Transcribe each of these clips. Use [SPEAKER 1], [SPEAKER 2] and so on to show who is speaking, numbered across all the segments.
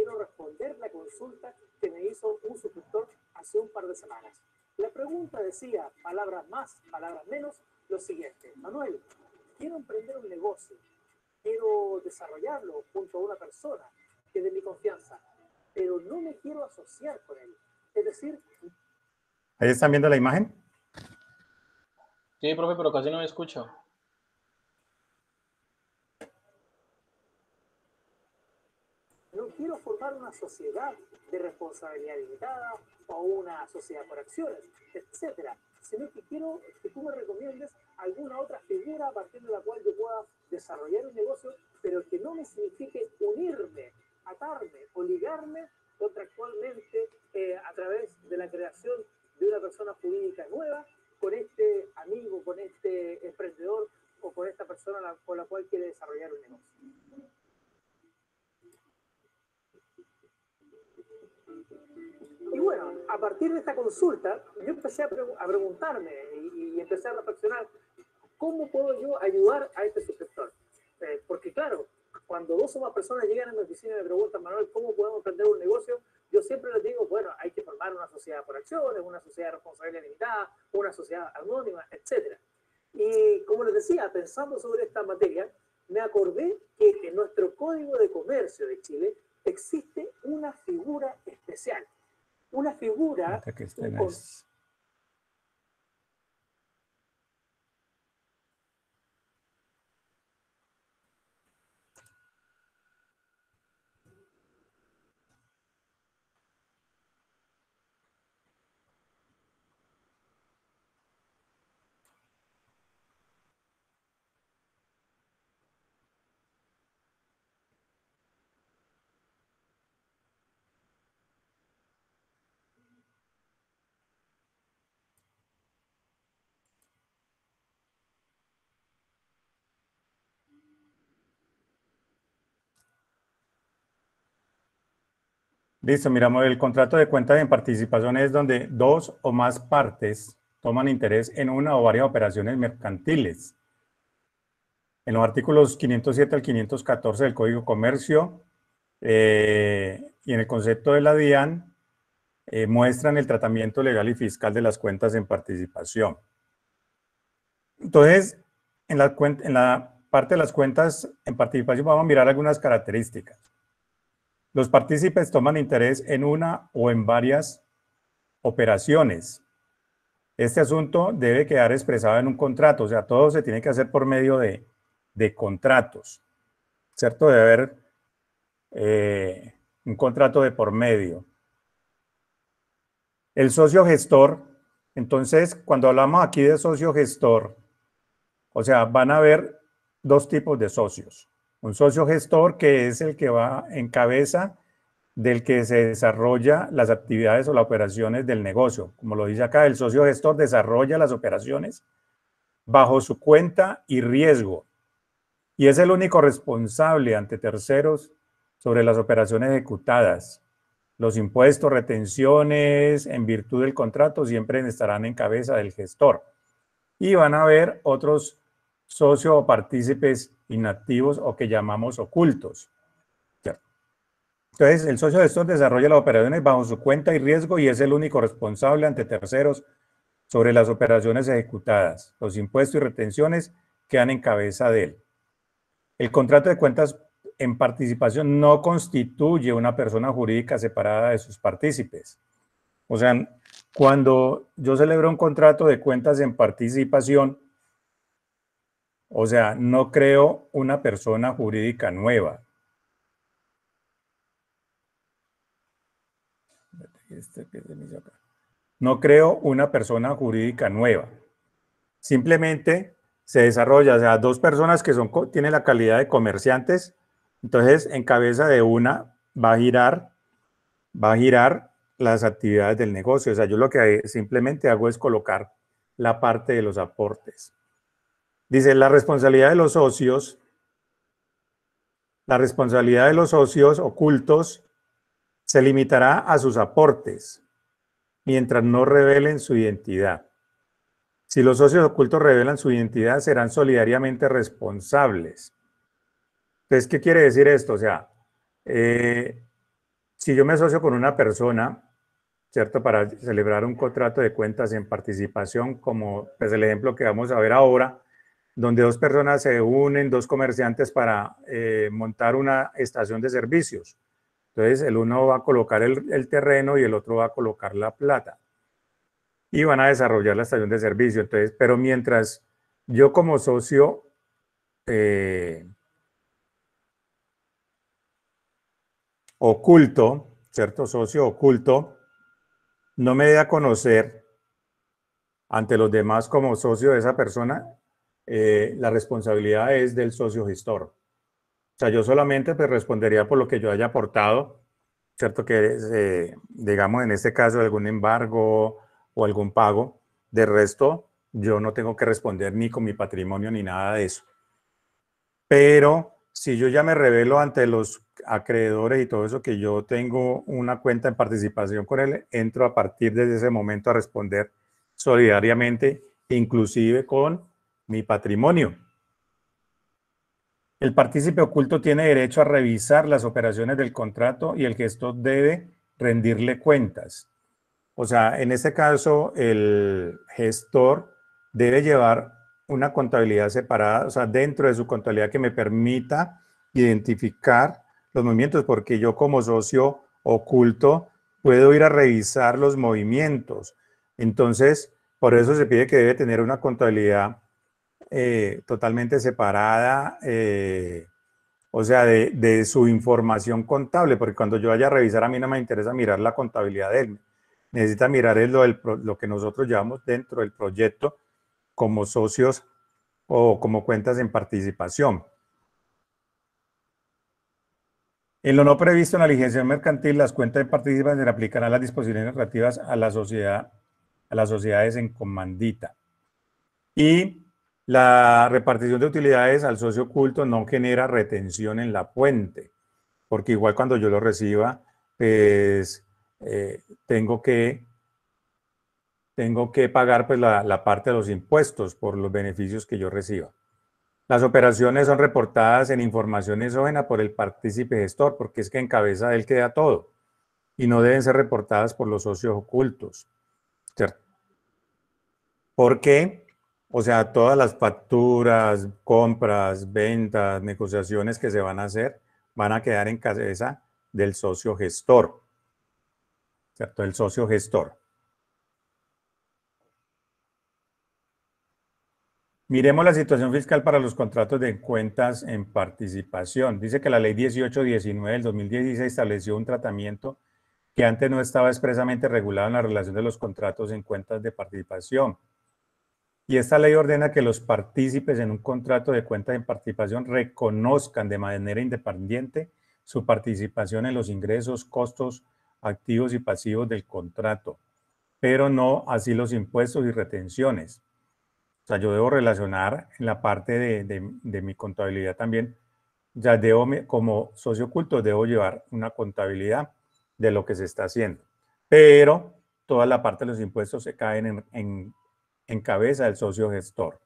[SPEAKER 1] quiero responder la consulta que me hizo un suscriptor hace un par de semanas. La pregunta decía, palabras más, palabras menos, lo siguiente: Manuel, quiero emprender un negocio, quiero desarrollarlo junto a una persona que es de mi confianza, pero no me quiero asociar con él. Es decir...
[SPEAKER 2] ¿Ahí están viendo la imagen?
[SPEAKER 3] Sí, profe, pero casi no me escucho.
[SPEAKER 1] No quiero formar una sociedad de responsabilidad limitada o una sociedad por acciones, etcétera, sino que quiero que tú me recomiendes alguna otra figura a partir de la cual yo pueda desarrollar un negocio, pero que no me signifique unirme, atarme o ligarme contractualmente a través de la creación de una persona jurídica nueva con este amigo, con este emprendedor o con esta persona con la cual quiere desarrollar un negocio. Y bueno, a partir de esta consulta, yo empecé a preguntarme y empecé a reflexionar, ¿cómo puedo yo ayudar a este suscriptor? Porque claro, cuando dos o más personas llegan a mi oficina y me preguntan, Manuel, ¿cómo podemos emprender un negocio? Yo siempre les digo, bueno, hay que formar una sociedad por acciones, una sociedad de responsabilidad limitada, una sociedad anónima, etc. Y como les decía, pensando sobre esta materia, me acordé que en nuestro Código de Comercio de Chile existe una figura especial. Una figura...
[SPEAKER 2] Listo, miramos, el contrato de cuentas en participación es donde dos o más partes toman interés en una o varias operaciones mercantiles. En los artículos 507 al 514 del Código de Comercio y en el concepto de la DIAN muestran el tratamiento legal y fiscal de las cuentas en participación. Entonces, en la parte de las cuentas en participación vamos a mirar algunas características. Los partícipes toman interés en una o en varias operaciones. Este asunto debe quedar expresado en un contrato, o sea, todo se tiene que hacer por medio de contratos, ¿cierto? Debe haber un contrato de por medio. El socio gestor, entonces, cuando hablamos aquí de socio gestor, o sea, van a haber dos tipos de socios. Un socio gestor que es el que va en cabeza del que se desarrolla las actividades o las operaciones del negocio. Como lo dice acá, el socio gestor desarrolla las operaciones bajo su cuenta y riesgo y es el único responsable ante terceros sobre las operaciones ejecutadas. Los impuestos, retenciones, en virtud del contrato, siempre estarán en cabeza del gestor. Y van a haber otros socios o partícipes inactivos o que llamamos ocultos. Entonces, el socio gestor desarrolla las operaciones bajo su cuenta y riesgo y es el único responsable ante terceros sobre las operaciones ejecutadas. Los impuestos y retenciones quedan en cabeza de él. El contrato de cuentas en participación no constituye una persona jurídica separada de sus partícipes. O sea, cuando yo celebro un contrato de cuentas en participación, o sea, no creo una persona jurídica nueva. No creo una persona jurídica nueva. Simplemente se desarrolla, o sea, dos personas que tienen la calidad de comerciantes, entonces en cabeza de una va a girar las actividades del negocio. O sea, yo lo que simplemente hago es colocar la parte de los aportes. Dice, la responsabilidad de los socios ocultos se limitará a sus aportes mientras no revelen su identidad. Si los socios ocultos revelan su identidad, serán solidariamente responsables. Entonces, ¿qué quiere decir esto? O sea, si yo me asocio con una persona, ¿cierto? Para celebrar un contrato de cuentas en participación, como pues el ejemplo que vamos a ver ahora, donde dos personas se unen, dos comerciantes para montar una estación de servicios. Entonces, el uno va a colocar el terreno y el otro va a colocar la plata. Y van a desarrollar la estación de servicio. Entonces, pero mientras yo como socio oculto, ¿cierto? Socio oculto, no me dé a conocer ante los demás como socio de esa persona, la responsabilidad es del socio gestor. O sea, yo solamente pues respondería por lo que yo haya aportado, ¿cierto? Que es, digamos, en este caso, algún embargo o algún pago. De resto, yo no tengo que responder ni con mi patrimonio ni nada de eso. Pero si yo ya me revelo ante los acreedores y todo eso que yo tengo una cuenta en participación con él, entro a partir de ese momento a responder solidariamente, inclusive con mi patrimonio. El partícipe oculto tiene derecho a revisar las operaciones del contrato y el gestor debe rendirle cuentas. O sea, en este caso, el gestor debe llevar una contabilidad separada, o sea, dentro de su contabilidad que me permita identificar los movimientos, porque yo como socio oculto puedo ir a revisar los movimientos. Entonces, por eso se pide que debe tener una contabilidad totalmente separada, o sea, de su información contable, porque cuando yo vaya a revisar, a mí no me interesa mirar la contabilidad de él. Necesita mirar es lo que nosotros llevamos dentro del proyecto como socios o como cuentas en participación. En lo no previsto en la legislación mercantil, las cuentas de participación se aplicarán las disposiciones relativas a la sociedad, a las sociedades en comandita. Y la repartición de utilidades al socio oculto no genera retención en la fuente, porque igual cuando yo lo reciba, pues tengo que pagar pues la parte de los impuestos por los beneficios que yo reciba. Las operaciones son reportadas en información exógena por el partícipe gestor, porque es que en cabeza de él queda todo, y no deben ser reportadas por los socios ocultos, ¿cierto? ¿Por qué? O sea, todas las facturas, compras, ventas, negociaciones que se van a hacer van a quedar en cabeza del socio gestor, ¿cierto? El socio gestor. Miremos la situación fiscal para los contratos de cuentas en participación. Dice que la ley 1819 del 2016 estableció un tratamiento que antes no estaba expresamente regulado en la relación de los contratos en cuentas de participación. Y esta ley ordena que los partícipes en un contrato de cuentas en participación reconozcan de manera independiente su participación en los ingresos, costos, activos y pasivos del contrato, pero no así los impuestos y retenciones. O sea, yo debo relacionar en la parte de mi contabilidad también, ya debo, como socio oculto, debo llevar una contabilidad de lo que se está haciendo. Pero toda la parte de los impuestos se caen en cabeza del socio gestor.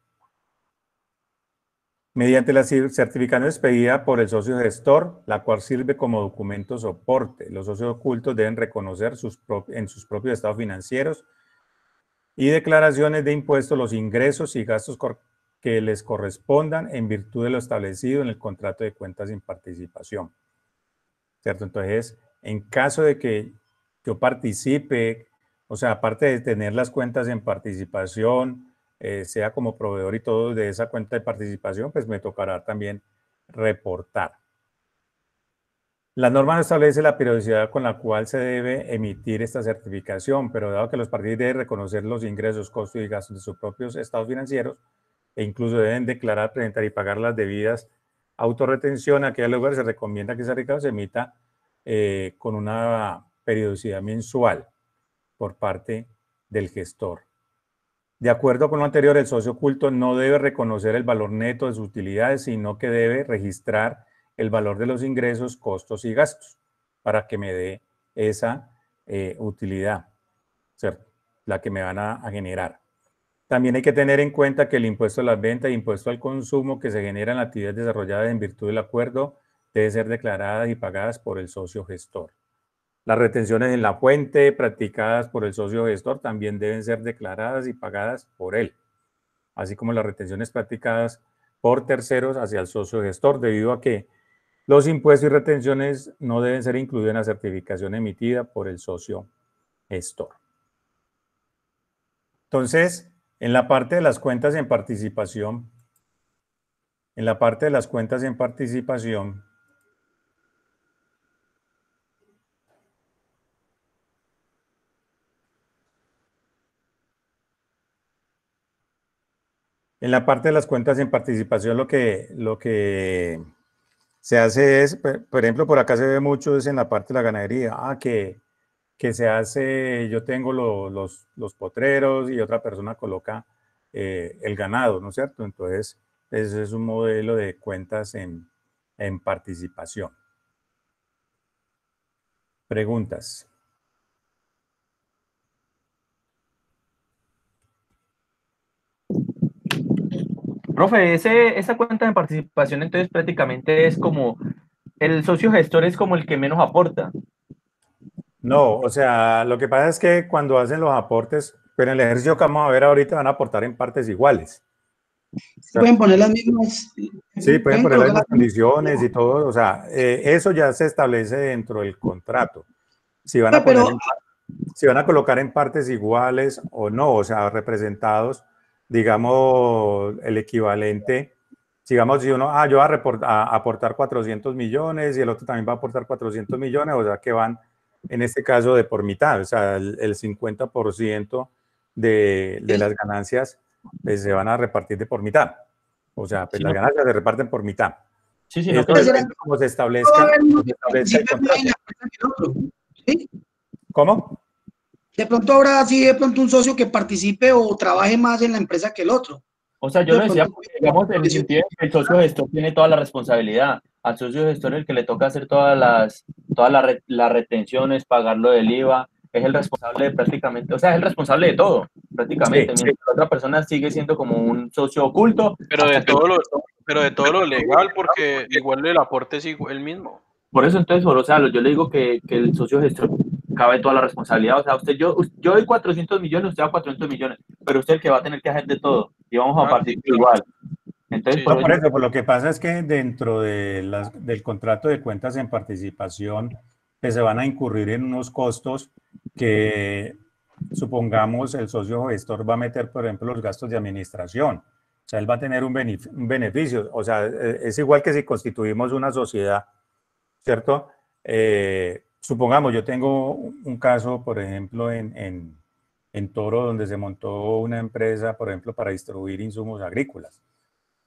[SPEAKER 2] Mediante la certificación expedida por el socio gestor, la cual sirve como documento soporte, los socios ocultos deben reconocer en sus propios estados financieros y declaraciones de impuestos los ingresos y gastos que les correspondan en virtud de lo establecido en el contrato de cuentas en participación. ¿Cierto? Entonces, en caso de que yo participe, o sea, aparte de tener las cuentas en participación, sea como proveedor y todo de esa cuenta de participación, pues me tocará también reportar. La norma no establece la periodicidad con la cual se debe emitir esta certificación, pero dado que los partícipes deben reconocer los ingresos, costos y gastos de sus propios estados financieros e incluso deben declarar, presentar y pagar las debidas autorretención, a aquel lugar se recomienda que ese certificado se emita con una periodicidad mensual por parte del gestor. De acuerdo con lo anterior, el socio oculto no debe reconocer el valor neto de sus utilidades, sino que debe registrar el valor de los ingresos, costos y gastos para que me dé esa utilidad, ¿cierto? La que me van a generar. También hay que tener en cuenta que el impuesto a las ventas e impuesto al consumo que se genera en la actividad desarrollada en virtud del acuerdo debe ser declaradas y pagadas por el socio gestor. Las retenciones en la fuente practicadas por el socio gestor también deben ser declaradas y pagadas por él, así como las retenciones practicadas por terceros hacia el socio gestor, debido a que los impuestos y retenciones no deben ser incluidos en la certificación emitida por el socio gestor. Entonces, en la parte de las cuentas en participación, en la parte de las cuentas en participación, lo que se hace es, por ejemplo, por acá se ve mucho es en la parte de la ganadería, que se hace, yo tengo los potreros y otra persona coloca el ganado, ¿no es cierto? Entonces, ese es un modelo de cuentas en participación. Preguntas.
[SPEAKER 4] Profe, esa cuenta de participación entonces prácticamente es como el socio gestor es como el que menos aporta.
[SPEAKER 2] No, o sea, lo que pasa es que cuando hacen los aportes, pero en el ejercicio que vamos a ver ahorita van a aportar en partes iguales.
[SPEAKER 5] Pueden poner las mismas.
[SPEAKER 2] Sí, pueden poner las mismas condiciones y todo, o sea, eso ya se establece dentro del contrato. Si van a poner si van a colocar en partes iguales o no, o sea, representados, digamos, el equivalente, digamos, si uno, yo voy a aportar 400 millones y el otro también va a aportar 400 millones, o sea, que van, en este caso, de por mitad, o sea, el 50% de las ganancias pues, se van a repartir de por mitad. O sea, pues
[SPEAKER 4] Sí,
[SPEAKER 2] las ganancias se reparten por mitad.
[SPEAKER 4] Sí, sí,
[SPEAKER 2] Eso
[SPEAKER 4] no,
[SPEAKER 2] es como se establezca el contrato.
[SPEAKER 5] ¿Sí?
[SPEAKER 2] ¿Cómo?
[SPEAKER 5] De pronto habrá así de pronto un socio que participe o trabaje más en la empresa que el otro.
[SPEAKER 4] o sea, yo lo decía porque, digamos, en el sentido de que el socio gestor tiene toda la responsabilidad. Al socio gestor el que le toca hacer las retenciones, pagar lo del IVA, es el responsable de prácticamente, o sea, es el responsable de todo, prácticamente.
[SPEAKER 2] Sí.
[SPEAKER 4] Mientras la otra persona sigue siendo como un socio oculto.
[SPEAKER 3] Pero de todo lo legal, porque igual el aporte es el mismo.
[SPEAKER 4] Por eso entonces, o sea, yo le digo que el socio gestor cabe toda la responsabilidad. O sea, yo doy 400 millones, usted da 400 millones, pero usted es el que va a tener que hacer de todo y vamos a partir
[SPEAKER 3] Sí,
[SPEAKER 4] igual. Entonces,
[SPEAKER 3] sí,
[SPEAKER 2] No, por eso, por lo que pasa es que dentro de del contrato de cuentas en participación, pues se van a incurrir en unos costos que, supongamos, el socio gestor va a meter, por ejemplo, los gastos de administración. O sea, él va a tener un beneficio. O sea, es igual que si constituimos una sociedad, ¿cierto? Supongamos, yo tengo un caso, por ejemplo, en Toro, donde se montó una empresa, por ejemplo, para distribuir insumos agrícolas.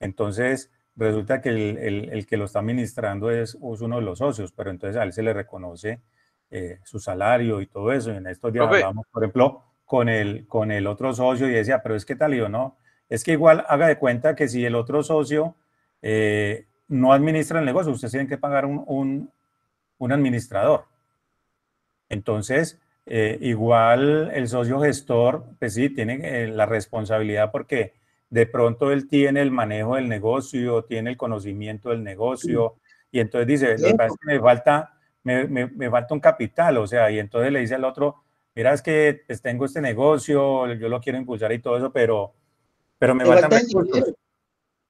[SPEAKER 2] Entonces, resulta que el que lo está administrando es uno de los socios, pero entonces a él se le reconoce su salario y todo eso. Y en estos días
[SPEAKER 3] profe,
[SPEAKER 2] hablamos, por ejemplo, con el otro socio y decía, pero es que tal y o no, es que igual haga de cuenta que si el otro socio no administra el negocio, ustedes tienen que pagar un administrador. Entonces, igual el socio gestor, pues sí, tiene la responsabilidad porque de pronto él tiene el manejo del negocio, tiene el conocimiento del negocio, y entonces dice, lo que pasa es que me falta un capital, o sea, y entonces le dice al otro, mira, es que pues, tengo este negocio, yo lo quiero impulsar y todo eso, pero me faltan recursos,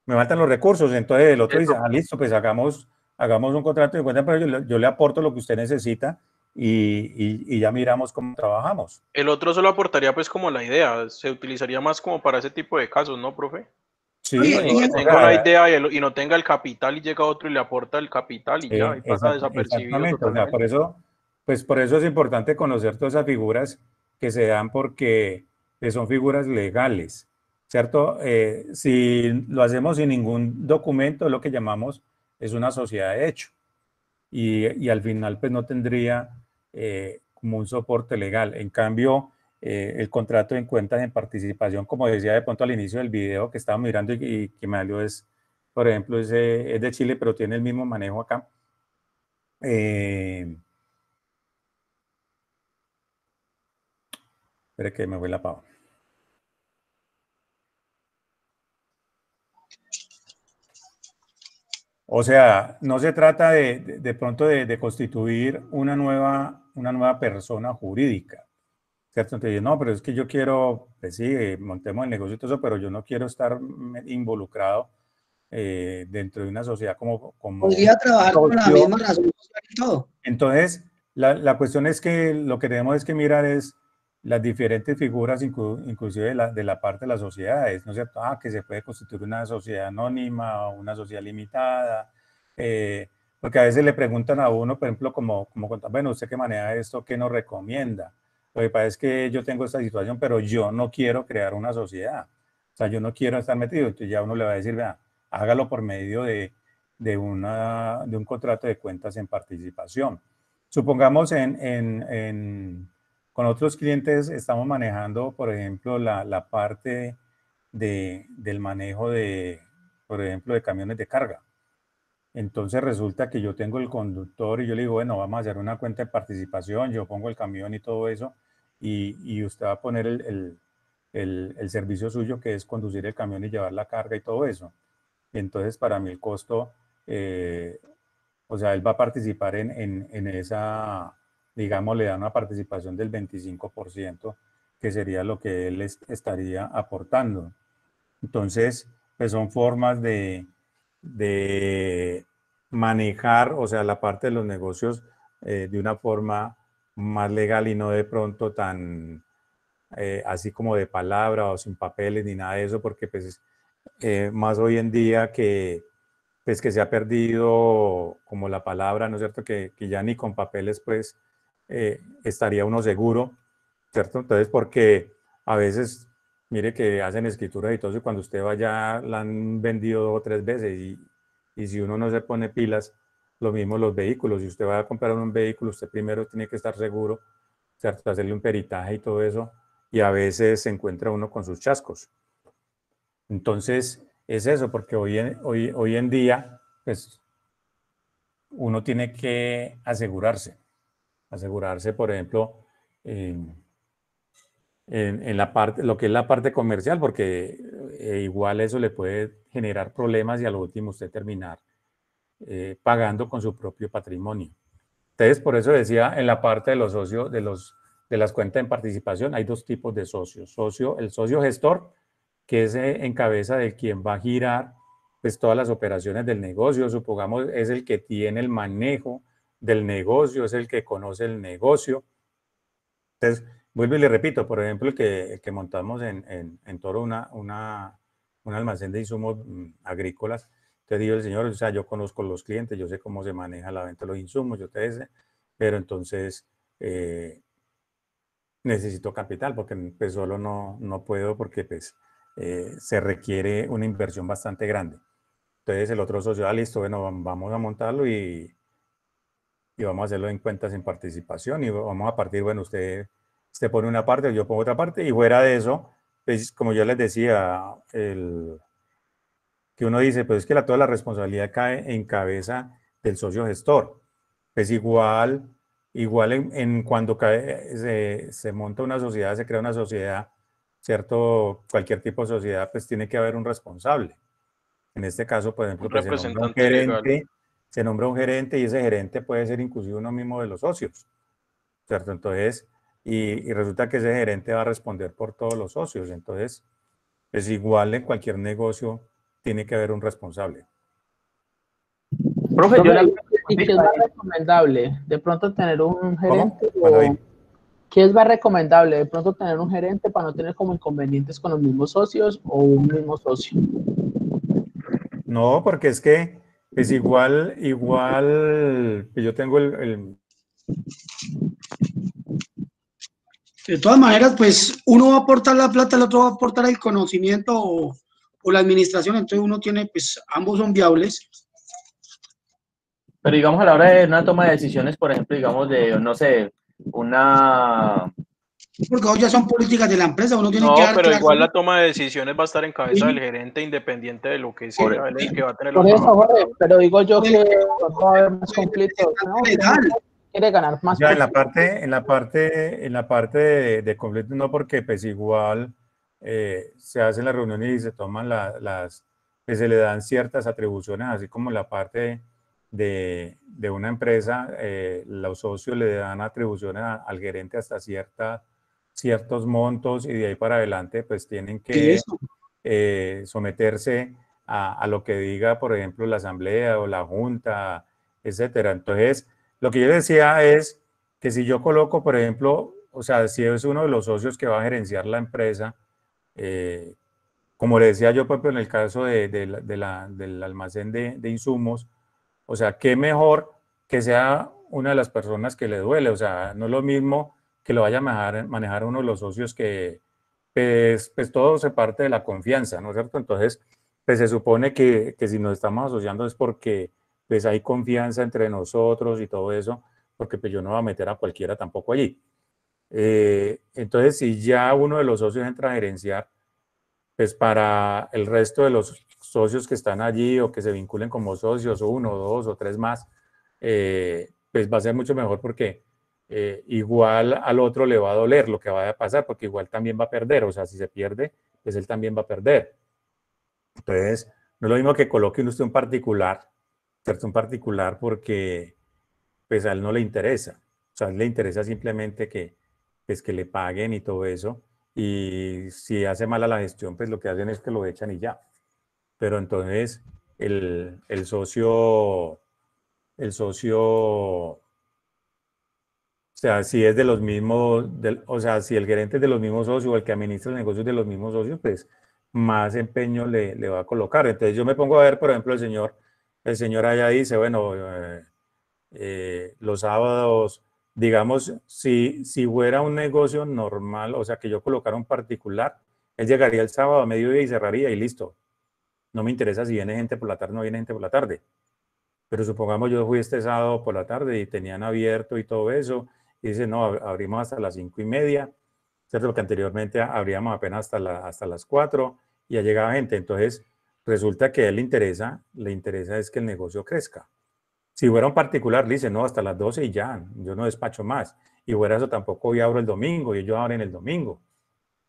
[SPEAKER 2] me faltan los recursos, entonces el otro dice, listo, pues hagamos un contrato de cuenta, pero yo le aporto lo que usted necesita y ya miramos cómo trabajamos.
[SPEAKER 3] el otro solo aportaría pues como la idea, se utilizaría más como para ese tipo de casos, ¿no, profe?
[SPEAKER 2] Sí,
[SPEAKER 3] Alguien que tenga una idea y no tenga el capital y llega otro y le aporta el capital y ya, y pasa desapercibido
[SPEAKER 2] exactamente, o sea,
[SPEAKER 3] totalmente.
[SPEAKER 2] por eso es importante conocer todas esas figuras que se dan porque son figuras legales, ¿cierto? Si lo hacemos sin ningún documento, lo que llamamos es una sociedad de hecho y al final pues no tendría como un soporte legal. En cambio, el contrato en cuentas en participación, como decía de pronto al inicio del video que estaba mirando y que me salió es, por ejemplo, es de Chile, pero tiene el mismo manejo acá. Espera que me voy la pava. O sea, no se trata de pronto de constituir una nueva una nueva persona jurídica, ¿cierto? Entonces, no, pero es que yo quiero, pues sí, montemos el negocio y todo eso, pero yo no quiero estar involucrado dentro de una sociedad como
[SPEAKER 5] Podría trabajar con la
[SPEAKER 2] socio.
[SPEAKER 5] misma razón social y todo.
[SPEAKER 2] Entonces, la cuestión es que lo que tenemos es que mirar es las diferentes figuras, inclusive de la parte de las sociedades, ¿no es cierto? Que se puede constituir una sociedad anónima o una sociedad limitada, porque a veces le preguntan a uno, por ejemplo, bueno, usted que maneja esto, ¿qué nos recomienda? Lo que pasa es que yo tengo esta situación, pero yo no quiero crear una sociedad, o sea, yo no quiero estar metido, entonces ya uno le va a decir, vea, hágalo por medio de un contrato de cuentas en participación. Supongamos con otros clientes estamos manejando, por ejemplo, la parte del manejo por ejemplo, de camiones de carga. Entonces resulta que yo tengo el conductor y yo le digo, bueno, vamos a hacer una cuenta de participación, yo pongo el camión y todo eso, y usted va a poner el servicio suyo, que es conducir el camión y llevar la carga y todo eso. Entonces, para mí el costo, o sea, él va a participar en esa, digamos, le da una participación del 25%, que sería lo que él estaría aportando. Entonces, pues son formas de manejar, o sea, la parte de los negocios de una forma más legal y no de pronto tan así como de palabra o sin papeles ni nada de eso, porque pues más hoy en día pues que se ha perdido como la palabra, ¿no es cierto? Que ya ni con papeles pues estaría uno seguro, ¿cierto? Entonces, porque a veces, mire que hacen escrituras y todo eso, y cuando usted vaya la han vendido 2 o 3 veces y si uno no se pone pilas, lo mismo los vehículos. Si usted va a comprar un vehículo, usted primero tiene que estar seguro, ¿cierto? Hacerle un peritaje y todo eso, y a veces se encuentra uno con sus chascos. Entonces, es eso, porque hoy en día, pues, uno tiene que asegurarse, por ejemplo, en la parte, lo que es la parte comercial, porque igual eso le puede generar problemas y a lo último usted terminar pagando con su propio patrimonio. Entonces, por eso decía, en la parte de los socios, de las cuentas en participación, hay 2 tipos de socios. El socio gestor, que es en cabeza de quien va a girar pues, todas las operaciones del negocio, supongamos, es el que tiene el manejo del negocio, es el que conoce el negocio. Entonces, vuelvo y le repito, por ejemplo, el que montamos en Toro un almacén de insumos agrícolas. Te digo el señor, o sea, yo conozco los clientes, yo sé cómo se maneja la venta de los insumos, yo te sé, pero entonces necesito capital porque pues solo no puedo porque pues se requiere una inversión bastante grande. Entonces el otro socio, listo, bueno, vamos a montarlo y vamos a hacerlo en cuentas en participación y vamos a partir, bueno, usted pone una parte, yo pongo otra parte y fuera de eso, pues como yo les decía, que uno dice, pues es que toda la responsabilidad cae en cabeza del socio gestor. Pues igual en cuando se monta una sociedad, se crea una sociedad, ¿cierto? Cualquier tipo de sociedad, pues tiene que haber un responsable. En este caso, por ejemplo,
[SPEAKER 3] Un
[SPEAKER 2] pues se nombra un
[SPEAKER 3] representante legal.
[SPEAKER 2] gerente, se nombra un gerente y ese gerente puede ser inclusive uno mismo de los socios, ¿cierto? Entonces, y resulta que ese gerente va a responder por todos los socios. Entonces, pues igual en cualquier negocio tiene que haber un responsable.
[SPEAKER 4] Profe,
[SPEAKER 6] ¿Y qué es más recomendable? ¿De pronto tener un gerente?
[SPEAKER 2] ¿Cómo?
[SPEAKER 6] ¿Qué es más recomendable? ¿De pronto tener un gerente para no tener como inconvenientes con los mismos socios o un mismo socio?
[SPEAKER 2] No, porque es que pues igual, pues yo tengo
[SPEAKER 5] De todas maneras, pues uno va a aportar la plata, el otro va a aportar el conocimiento o la administración, entonces uno tiene, pues ambos son viables.
[SPEAKER 4] Pero digamos a la hora de una toma de decisiones, por ejemplo, digamos de, no sé, una...
[SPEAKER 5] Porque hoy ya son políticas de la empresa, uno tiene
[SPEAKER 3] No,
[SPEAKER 5] que dar
[SPEAKER 3] pero
[SPEAKER 5] claro.
[SPEAKER 3] igual la toma de decisiones va a estar en cabeza
[SPEAKER 5] Sí.
[SPEAKER 3] del gerente independiente de lo que sea, él es el que va a tener
[SPEAKER 6] Por
[SPEAKER 3] los
[SPEAKER 6] eso, Jorge, pero digo yo que va a haber más conflictos, ¿no?
[SPEAKER 5] Legal.
[SPEAKER 6] Quiere ganar más.
[SPEAKER 2] Ya en la parte de conflicto, no, porque pues igual se hacen las reuniones y se toman pues se le dan ciertas atribuciones, así como la parte de una empresa, los socios le dan atribuciones al gerente hasta ciertos montos y de ahí para adelante pues tienen que someterse a lo que diga, por ejemplo, la asamblea o la junta, etcétera. Entonces, lo que yo decía es que si yo coloco, por ejemplo, o sea, si es uno de los socios que va a gerenciar la empresa, como le decía yo, por ejemplo, en el caso del almacén de insumos, o sea, qué mejor que sea una de las personas que le duele, o sea, no es lo mismo que lo vaya a manejar uno de los socios que, pues todo se parte de la confianza, ¿no es cierto? Entonces, pues se supone que si nos estamos asociando es porque pues hay confianza entre nosotros y todo eso, porque pues yo no voy a meter a cualquiera tampoco allí. Entonces, si ya uno de los socios entra a gerenciar, pues para el resto de los socios que están allí o que se vinculen como socios, o uno, dos o tres más, pues va a ser mucho mejor porque igual al otro le va a doler lo que vaya a pasar, porque igual también va a perder, o sea, si se pierde, pues él también va a perder. Entonces, no es lo mismo que coloque usted un particular, ¿cierto? Un particular porque pues a él no le interesa, o sea, a él le interesa simplemente que, pues, que le paguen y todo eso, y si hace mala la gestión, pues lo que hacen es que lo echan y ya. Pero entonces el socio, o sea, si es de los mismos, o sea, si el gerente es de los mismos socios o el que administra el negocio es de los mismos socios, pues más empeño le va a colocar. Entonces yo me pongo a ver, por ejemplo, el señor allá dice, bueno, los sábados, digamos, si fuera un negocio normal, o sea, que yo colocara un particular, él llegaría el sábado a mediodía y cerraría y listo. No me interesa si viene gente por la tarde o no viene gente por la tarde. Pero supongamos yo fui este sábado por la tarde y tenían abierto y todo eso, y dice, no, abrimos hasta las 5:30, ¿cierto? Porque anteriormente abríamos apenas hasta las 4 y ya llegaba gente. Entonces, resulta que a él le interesa es que el negocio crezca. Si fuera un particular, le dice, no, hasta las 12 y ya, yo no despacho más. Y fuera eso, tampoco hoy abro el domingo y ellos abren el domingo.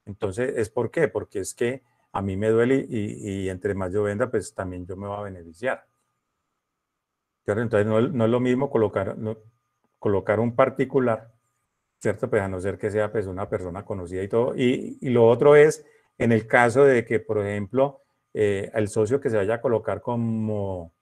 [SPEAKER 2] Entonces, ¿es por qué? Porque es que a mí me duele y entre más yo venda, pues también yo me voy a beneficiar. Entonces, no es lo mismo colocar un particular, ¿cierto? Pues a no ser que sea pues una persona conocida y todo. Y lo otro es, en el caso de que, por ejemplo, el socio que se vaya a colocar como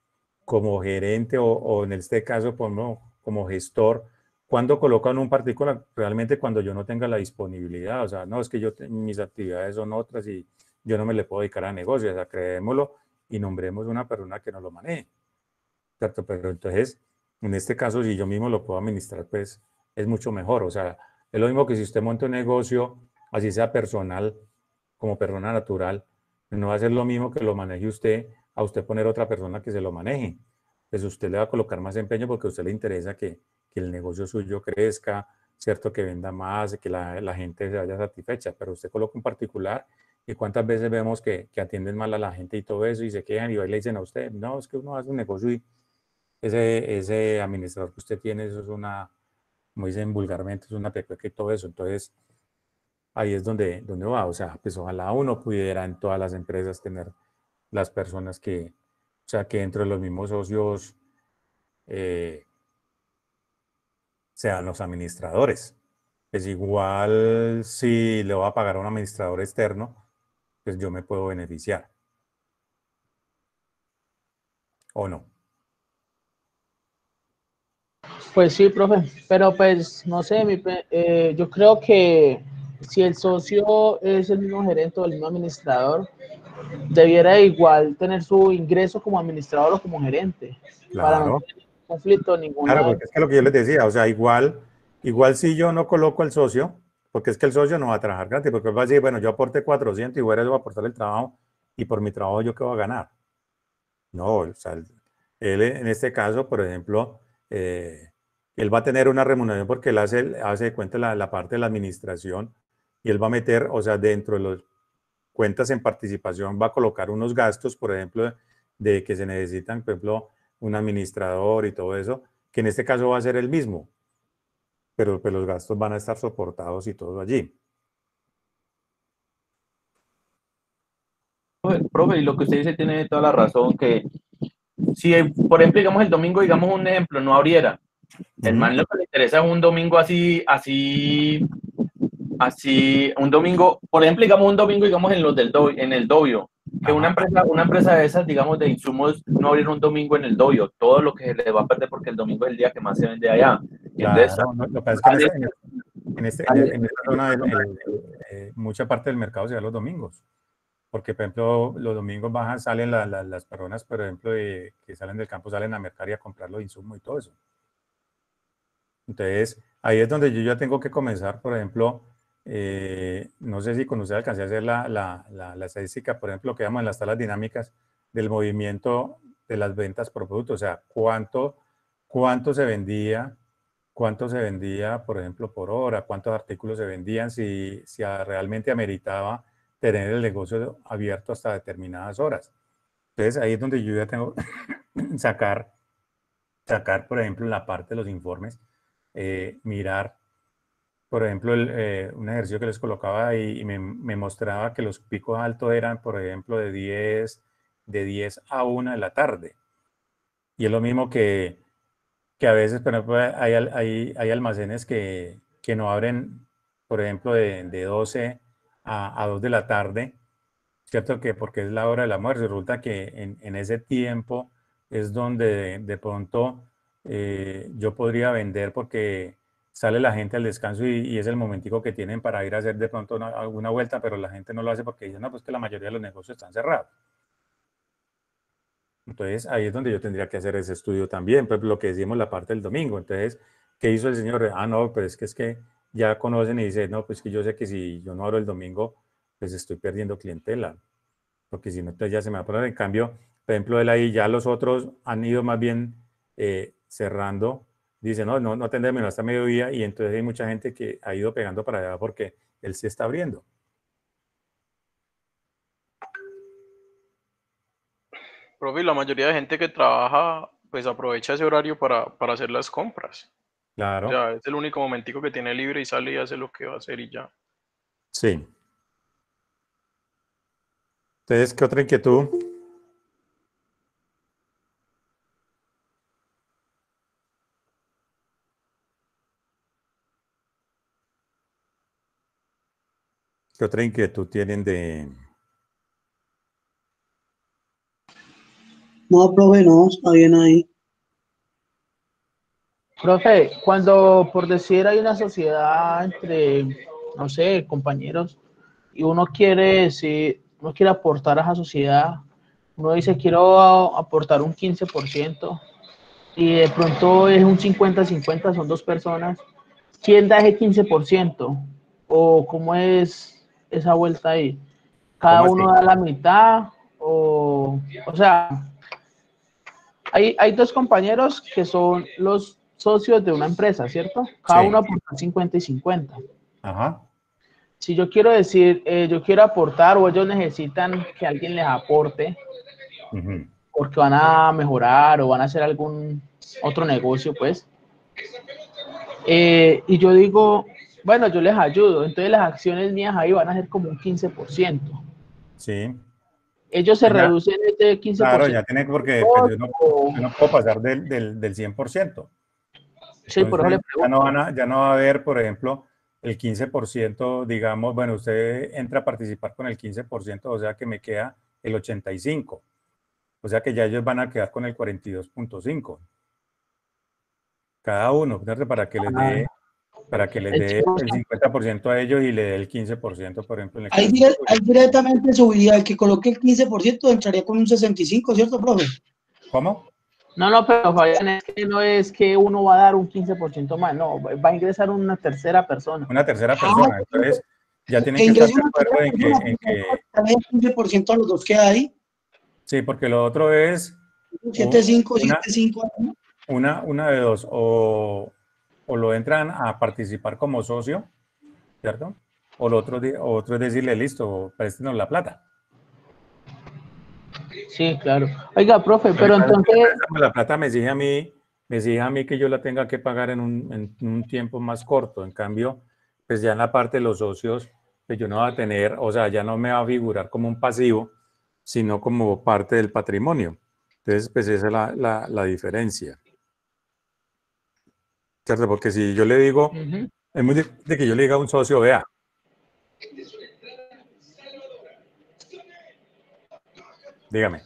[SPEAKER 2] gerente o en este caso como gestor, cuando colocan un particular, realmente cuando yo no tenga la disponibilidad, o sea, no, es que mis actividades son otras y yo no me le puedo dedicar a negocios, o sea, creémoslo y nombremos una persona que nos lo maneje, ¿cierto? Pero entonces, en este caso, si yo mismo lo puedo administrar, pues es mucho mejor, o sea, es lo mismo que si usted monta un negocio, así sea personal, como persona natural, no va a ser lo mismo que lo maneje usted, a usted poner otra persona que se lo maneje. Pues usted le va a colocar más empeño porque a usted le interesa que el negocio suyo crezca, ¿cierto? Que venda más, que la gente se vaya satisfecha, pero usted coloca un particular y cuántas veces vemos que atienden mal a la gente y todo eso y se quejan y hoy le dicen a usted, no, es que uno hace un negocio y ese administrador que usted tiene, eso es una, como dicen vulgarmente, es una pepeca y todo eso. Entonces, ahí es donde va. O sea, pues ojalá uno pudiera en todas las empresas tener las personas que, o sea, que entre los mismos socios sean los administradores. Pues igual si le voy a pagar a un administrador externo, pues yo me puedo beneficiar. ¿O no?
[SPEAKER 6] Pues sí, profe, pero pues no sé, yo creo que si el socio es el mismo gerente o el mismo administrador, debiera igual tener su ingreso como administrador o como gerente, para no
[SPEAKER 2] Claro.
[SPEAKER 6] tener conflicto ninguna.
[SPEAKER 2] Claro, porque es que lo que yo les decía, o sea, igual si yo no coloco al socio, porque es que el socio no va a trabajar gratis, porque él va a decir, bueno, yo aporté 400 y fuera yo voy a aportar el trabajo y por mi trabajo yo qué voy a ganar. No, o sea, él en este caso, por ejemplo, él va a tener una remuneración porque él hace de cuenta la parte de la administración y él va a meter, o sea, dentro de las cuentas en participación va a colocar unos gastos, por ejemplo, de que se necesitan, por ejemplo, un administrador y todo eso, que en este caso va a ser el mismo, pero pues los gastos van a estar soportados y todo allí.
[SPEAKER 4] Profe, y lo que usted dice tiene toda la razón, que si por ejemplo, digamos el domingo, digamos un ejemplo, no abriera, el man lo que le interesa es un domingo así, un domingo, por ejemplo, digamos un domingo, digamos en el Dobio, que una empresa de esas, digamos, de insumos, no abrir un domingo en el Dobio, todo lo que se le va a perder porque el domingo es el día que más se vende allá. Entonces,
[SPEAKER 2] claro, lo que pasa es que en esta zona mucha parte del mercado se da los domingos. Porque, por ejemplo, los domingos salen las personas, por ejemplo, que salen del campo, salen a mercar y a comprar los insumos y todo eso. Entonces, ahí es donde yo ya tengo que comenzar, por ejemplo, no sé si con usted alcancé a hacer la estadística, por ejemplo, que llamamos en las tablas dinámicas del movimiento de las ventas por producto, o sea, cuánto se vendía, por ejemplo, por hora, cuántos artículos se vendían, si realmente ameritaba tener el negocio abierto hasta determinadas horas. Entonces, ahí es donde yo ya tengo sacar, por ejemplo, la parte de los informes, mirar, por ejemplo, un ejercicio que les colocaba ahí y me mostraba que los picos altos eran, por ejemplo, de 10 a 1 de la tarde. Y es lo mismo que a veces, por ejemplo, hay almacenes que no abren, por ejemplo, de 12 a 2 de la tarde, ¿cierto? Que porque es la hora del almuerzo. Resulta que en ese tiempo es donde de pronto yo podría vender porque sale la gente al descanso y es el momentico que tienen para ir a hacer de pronto alguna vuelta, pero la gente no lo hace porque dicen, no, pues que la mayoría de los negocios están cerrados. Entonces, ahí es donde yo tendría que hacer ese estudio también, pues lo que decimos la parte del domingo. Entonces, ¿qué hizo el señor? No, pero es que ya conocen y dicen, no, pues que yo sé que si yo no abro el domingo, pues estoy perdiendo clientela, porque si no, entonces ya se me va a poner. En cambio, por ejemplo, él ahí ya los otros han ido más bien cerrando, dice, no atendemos hasta mediodía, y entonces hay mucha gente que ha ido pegando para allá porque él sí está abriendo.
[SPEAKER 3] Profe, la mayoría de gente que trabaja, pues aprovecha ese horario para hacer las compras.
[SPEAKER 2] Claro.
[SPEAKER 3] O sea, es el único momentico que tiene libre y sale y hace lo que va a hacer y ya.
[SPEAKER 2] Sí. Entonces, ¿qué otra inquietud? ¿Qué otra inquietud tienen de...?
[SPEAKER 5] No, profe, no, está bien ahí.
[SPEAKER 6] Profe, cuando por decir hay una sociedad entre, no sé, compañeros, y uno quiere aportar a esa sociedad, uno dice quiero aportar un 15%, y de pronto es un 50-50, son dos personas, ¿quién da ese 15%? ¿O cómo es esa vuelta ahí? ¿Cada uno da la mitad? O sea, hay dos compañeros que son los socios de una empresa, ¿cierto? Cada uno aporta 50 y 50.
[SPEAKER 2] Ajá.
[SPEAKER 6] Si yo quiero decir, yo quiero aportar o ellos necesitan que alguien les aporte, porque van a mejorar o van a hacer algún otro negocio, pues. Y yo digo, bueno, yo les ayudo, entonces las acciones mías ahí van a ser como un 15%.
[SPEAKER 2] Sí.
[SPEAKER 6] Ellos se reducen este 15%.
[SPEAKER 2] Claro, ya tiene, porque pues, yo no puedo pasar del 100%.
[SPEAKER 6] Sí, por eso le pregunto.
[SPEAKER 2] Ya no va a haber, por ejemplo, el 15%, digamos, bueno, usted entra a participar con el 15%, o sea que me queda el 85%. O sea que ya ellos van a quedar con el 42.5%. Cada uno, para que les dé el 50% a ellos y le dé el 15%, por ejemplo. En el
[SPEAKER 5] ahí directamente subiría, el que coloque el 15% entraría con un 65%, ¿cierto, profe?
[SPEAKER 2] ¿Cómo?
[SPEAKER 6] No, pero Fabián, es que no es que uno va a dar un 15% más, no, va a ingresar una tercera persona.
[SPEAKER 2] Una tercera persona, entonces ya tienen que estar de acuerdo en que...
[SPEAKER 5] El 15% a los dos queda ahí.
[SPEAKER 2] Sí, porque lo otro es...
[SPEAKER 5] 7.5, ¿no?
[SPEAKER 2] Una de dos, o lo entran a participar como socio, ¿cierto? O lo otro es decirle, listo, préstenos la plata.
[SPEAKER 6] Sí, claro. Oiga, profe, pero entonces...
[SPEAKER 2] La plata me exige a mí que yo la tenga que pagar en un tiempo más corto. En cambio, pues ya en la parte de los socios, pues yo no voy a tener, o sea, ya no me va a figurar como un pasivo, sino como parte del patrimonio. Entonces, pues esa es la diferencia. ¿Cierto? Porque si yo le digo, es muy difícil que yo le diga a un socio, vea. Dígame.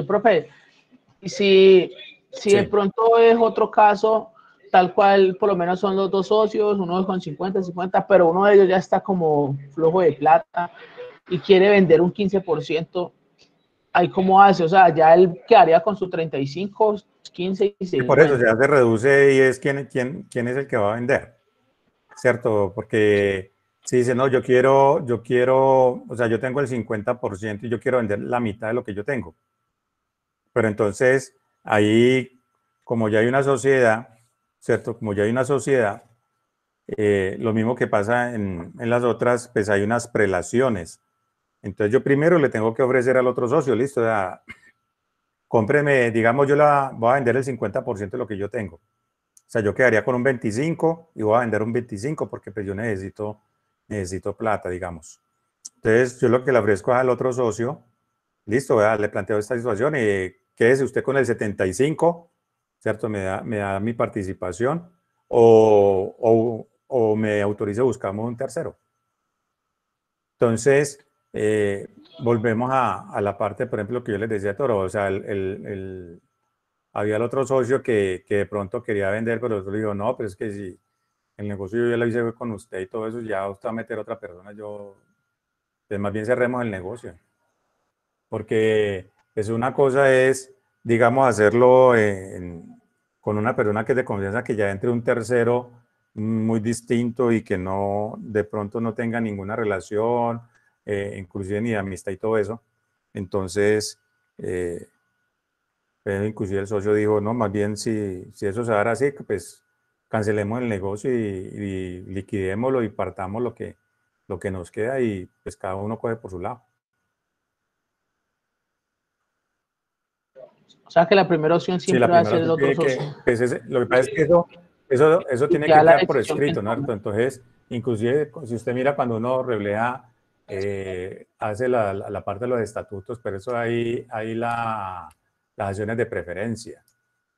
[SPEAKER 6] Profe, y si
[SPEAKER 2] Sí.
[SPEAKER 6] de pronto es otro caso, tal cual, por lo menos son los dos socios, uno con 50, pero uno de ellos ya está como flojo de plata y quiere vender un 15%, ¿ahí cómo hace? O sea, ya él quedaría con su 35, 15 y se
[SPEAKER 2] Y por eso
[SPEAKER 6] vende.
[SPEAKER 2] ya se reduce y es quién es el que va a vender, ¿cierto? Porque si dice, no, yo quiero, o sea, yo tengo el 50% y yo quiero vender la mitad de lo que yo tengo. Pero entonces, ahí, como ya hay una sociedad, ¿cierto? Como ya hay una sociedad, lo mismo que pasa en las otras, pues hay unas prelaciones. Entonces yo primero le tengo que ofrecer al otro socio, listo, ya, cómpreme, digamos, yo la voy a vender el 50% de lo que yo tengo. O sea, yo quedaría con un 25 y voy a vender un 25 porque pues yo necesito plata, digamos. Entonces yo lo que le ofrezco al otro socio, listo, ¿verdad? Le planteo esta situación y quédese usted con el 75, ¿cierto? Me da mi participación o me autoriza, buscamos un tercero. Entonces, volvemos a la parte, por ejemplo, que yo les decía a Toro, o sea, había el otro socio que de pronto quería vender, pero el otro le dijo, no, pero es que si el negocio yo ya lo hice con usted y todo eso, ya usted va a meter a otra persona, pues más bien cerremos el negocio. Porque pues una cosa es, digamos, hacerlo con una persona que es de confianza, que ya entre un tercero muy distinto y que no, de pronto no tenga ninguna relación, inclusive ni de amistad y todo eso. Entonces, inclusive el socio dijo, no, más bien si eso se va a dar así, pues cancelemos el negocio y liquidémoslo y partamos lo que nos queda y pues cada uno coge por su lado.
[SPEAKER 6] O sea, que la primera opción siempre va a ser el otro socio.
[SPEAKER 2] Pues lo que pasa es que eso tiene que quedar por escrito, ¿no? Entonces, inclusive, si usted mira cuando uno reblea, hace la parte de los estatutos, pero eso hay las acciones de preferencia,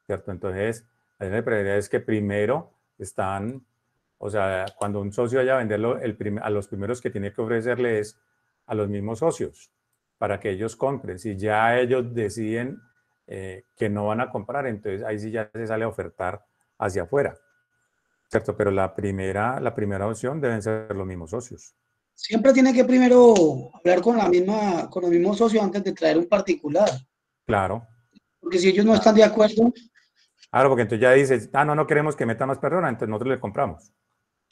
[SPEAKER 2] ¿cierto? Entonces, las acciones de preferencia es que primero están, o sea, cuando un socio vaya a venderlo, a los primeros que tiene que ofrecerle es a los mismos socios, para que ellos compren. Si ya ellos deciden que no van a comprar, entonces ahí sí ya se sale a ofertar hacia afuera, ¿cierto? Pero la primera opción deben ser los mismos socios.
[SPEAKER 5] Siempre tiene que primero hablar con los mismos socios antes de traer un particular.
[SPEAKER 2] Claro.
[SPEAKER 5] Porque si ellos no están de acuerdo.
[SPEAKER 2] Claro, porque entonces ya dices, no queremos que meta más personas, entonces nosotros le compramos.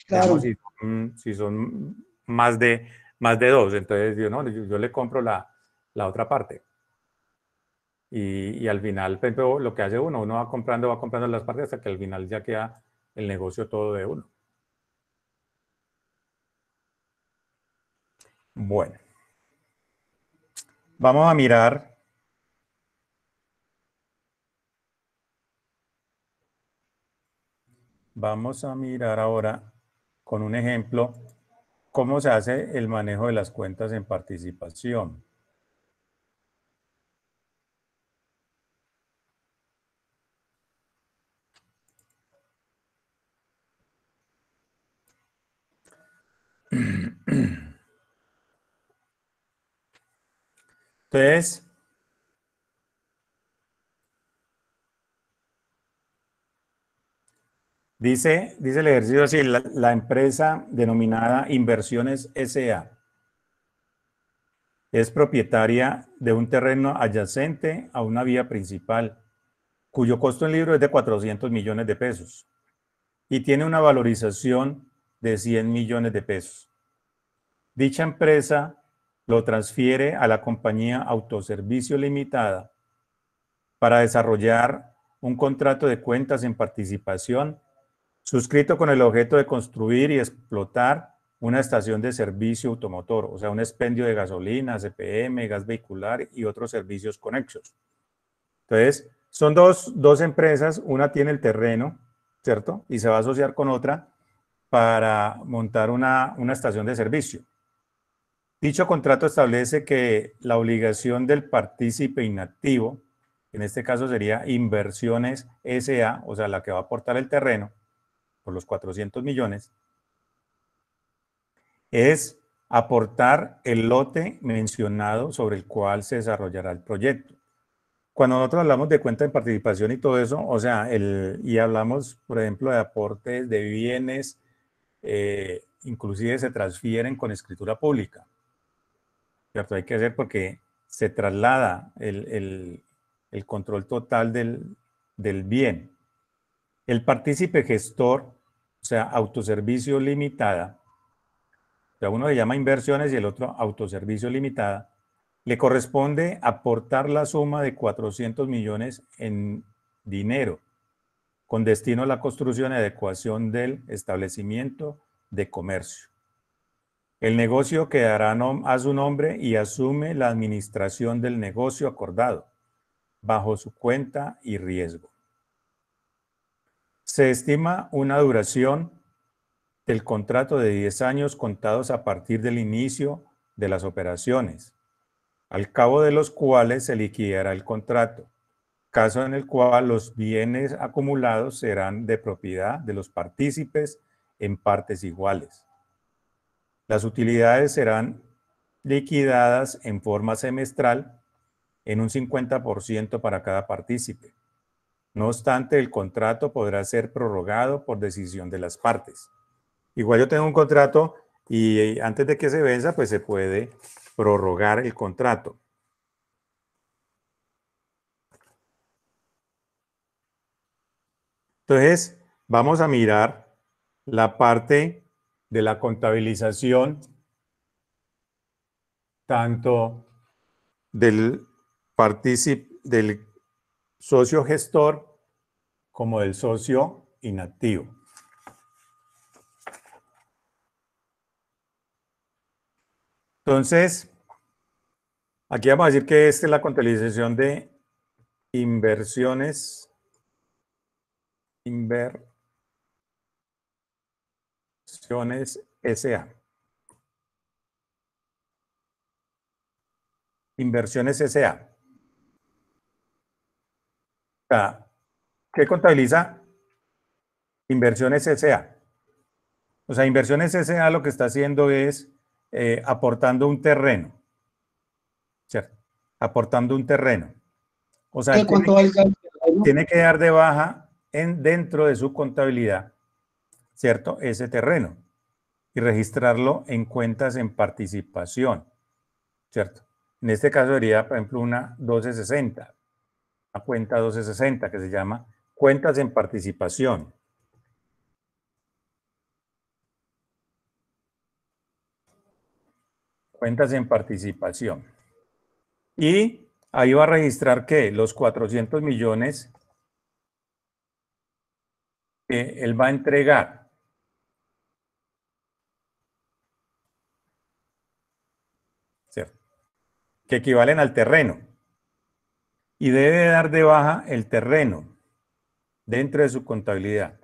[SPEAKER 5] Claro.
[SPEAKER 2] Si son más de dos, entonces yo le compro la otra parte. Y al final, por ejemplo, lo que hace uno va comprando las partes hasta que al final ya queda el negocio todo de uno. Bueno, vamos a mirar ahora con un ejemplo cómo se hace el manejo de las cuentas en participación. Entonces, dice el ejercicio así, la empresa denominada Inversiones S.A. es propietaria de un terreno adyacente a una vía principal, cuyo costo en libro es de 400 millones de pesos y tiene una valorización de 100 millones de pesos. Dicha empresa lo transfiere a la compañía Autoservicio Limitada para desarrollar un contrato de cuentas en participación suscrito con el objeto de construir y explotar una estación de servicio automotor, o sea, un expendio de gasolina, CPM, gas vehicular y otros servicios conexos. Entonces, son dos empresas, una tiene el terreno, ¿cierto? Y se va a asociar con otra para montar una estación de servicio. Dicho contrato establece que la obligación del partícipe inactivo en este caso sería Inversiones S.A., o sea, la que va a aportar el terreno por los 400 millones, es aportar el lote mencionado sobre el cual se desarrollará el proyecto. Cuando nosotros hablamos de cuenta de participación y todo eso, o sea, y hablamos, por ejemplo, de aportes de bienes, inclusive se transfieren con escritura pública. ¿Cierto? Hay que hacer porque se traslada el control total del bien. El partícipe gestor, o sea, autoservicio limitada, o sea, uno le llama inversiones y el otro autoservicio limitada, le corresponde aportar la suma de 400 millones en dinero con destino a la construcción y adecuación del establecimiento de comercio. El negocio quedará a su nombre y asume la administración del negocio acordado, bajo su cuenta y riesgo. Se estima una duración del contrato de 10 años contados a partir del inicio de las operaciones, al cabo de los cuales se liquidará el contrato, caso en el cual los bienes acumulados serán de propiedad de los partícipes en partes iguales. Las utilidades serán liquidadas en forma semestral en un 50% para cada partícipe. No obstante, el contrato podrá ser prorrogado por decisión de las partes. Igual yo tengo un contrato y antes de que se venza, pues se puede prorrogar el contrato. Entonces, vamos a mirar la parte de la contabilización tanto del socio gestor como del socio inactivo. Entonces, aquí vamos a decir que esta es la contabilización de inversiones S.A. Inversiones S.A. ¿Qué contabiliza Inversiones S.A.? O sea, Inversiones S.A. lo que está haciendo es aportando un terreno, ¿cierto? Aportando un terreno. O sea, tiene que dar de baja dentro de su contabilidad, ¿cierto? Ese terreno y registrarlo en cuentas en participación, ¿cierto? En este caso sería, por ejemplo, una 1260, una cuenta 1260 que se llama cuentas en participación. Cuentas en participación. Y ahí va a registrar que los 400 millones que él va a entregar. ¿Cierto? Que equivalen al terreno. Y debe dar de baja el terreno dentro de su contabilidad.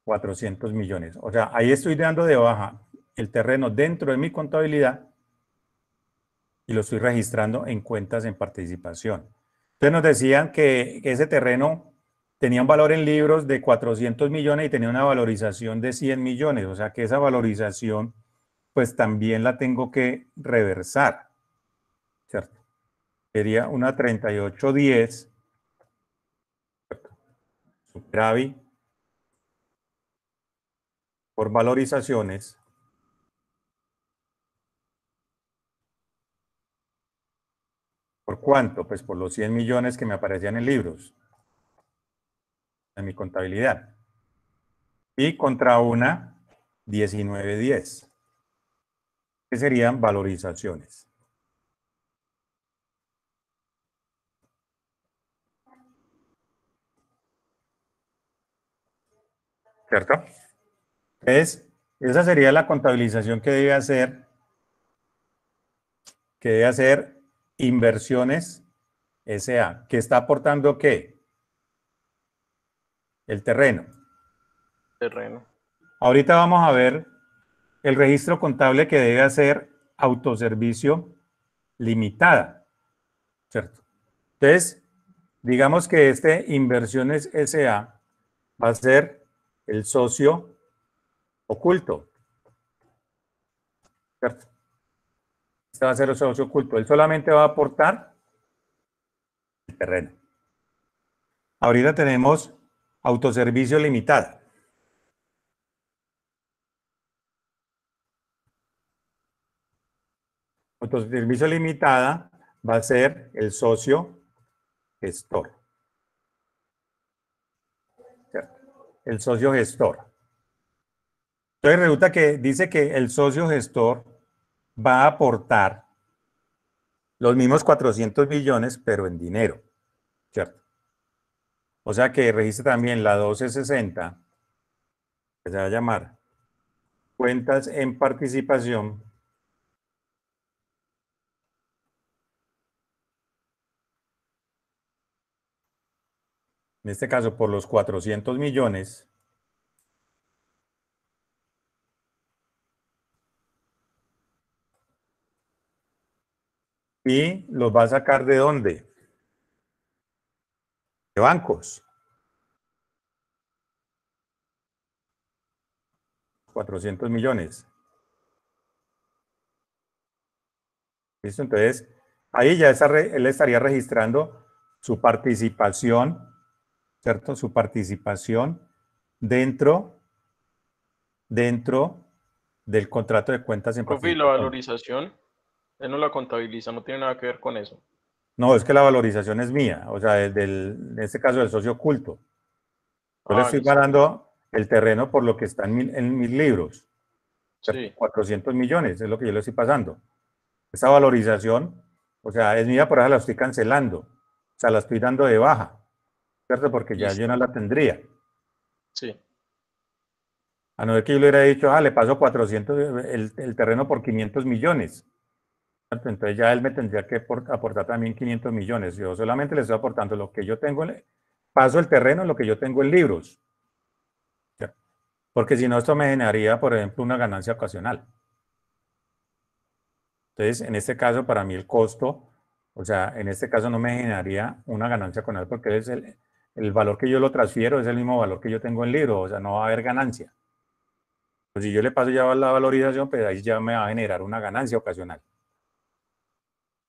[SPEAKER 2] $400 millones. O sea, ahí estoy dando de baja el terreno dentro de mi contabilidad y lo estoy registrando en cuentas en participación. Entonces nos decían que ese terreno tenía un valor en libros de 400 millones y tenía una valorización de 100 millones. O sea que esa valorización pues también la tengo que reversar, ¿cierto? Sería una 3810, superávit por valorizaciones, ¿por cuánto? Pues por los 100 millones que me aparecían en libros, en mi contabilidad. Y contra una 1910, que serían valorizaciones. ¿Cierto? Esa sería la contabilización que debe hacer Inversiones S.A., que está aportando ¿qué? El terreno.
[SPEAKER 3] Terreno.
[SPEAKER 2] Ahorita vamos a ver el registro contable que debe hacer autoservicio limitada, ¿cierto? Entonces, digamos que este Inversiones S.A. va a ser el socio oculto, ¿cierto? Este va a ser el socio oculto. Él solamente va a aportar el terreno. Ahorita tenemos autoservicio limitada. Autoservicio limitada va a ser el socio gestor. ¿Cierto? El socio gestor. Entonces resulta que dice que el socio gestor va a aportar los mismos 400 millones, pero en dinero, ¿cierto? O sea que registra también la 1260, que se va a llamar cuentas en participación. En este caso, por los 400 millones. ¿Y los va a sacar de dónde? De bancos. 400 millones. ¿Listo? Entonces, ahí ya él estaría registrando su participación, ¿cierto? Su participación dentro del contrato de cuentas en
[SPEAKER 3] Profe, y la
[SPEAKER 2] participación.
[SPEAKER 3] valorización, él no la contabiliza, no tiene nada que ver con eso.
[SPEAKER 2] No, es que la valorización es mía, o sea, en este caso del socio oculto. Yo le estoy
[SPEAKER 3] Listo.
[SPEAKER 2] ganando el terreno por lo que está en mis libros.
[SPEAKER 3] Sí.
[SPEAKER 2] 400 millones es lo que yo le estoy pasando. Esa valorización, o sea, es mía, por eso la estoy cancelando. O sea, la estoy dando de baja, ¿cierto? Porque ya
[SPEAKER 3] Listo.
[SPEAKER 2] yo no la tendría.
[SPEAKER 3] Sí.
[SPEAKER 2] A no ser que yo le hubiera dicho, le paso 400, el terreno por 500 millones. ¿Cierto? Entonces ya él me tendría que aportar también 500 millones. Yo solamente le estoy aportando lo que yo tengo, paso el terreno en lo que yo tengo en libros. ¿Cierto? Porque si no, esto me generaría, por ejemplo, una ganancia ocasional. Entonces, en este caso, para mí el costo, o sea, en este caso no me generaría una ganancia ocasional porque es el valor que yo lo transfiero es el mismo valor que yo tengo en libro, o sea, no va a haber ganancia. Pues si yo le paso ya la valorización, pues ahí ya me va a generar una ganancia ocasional.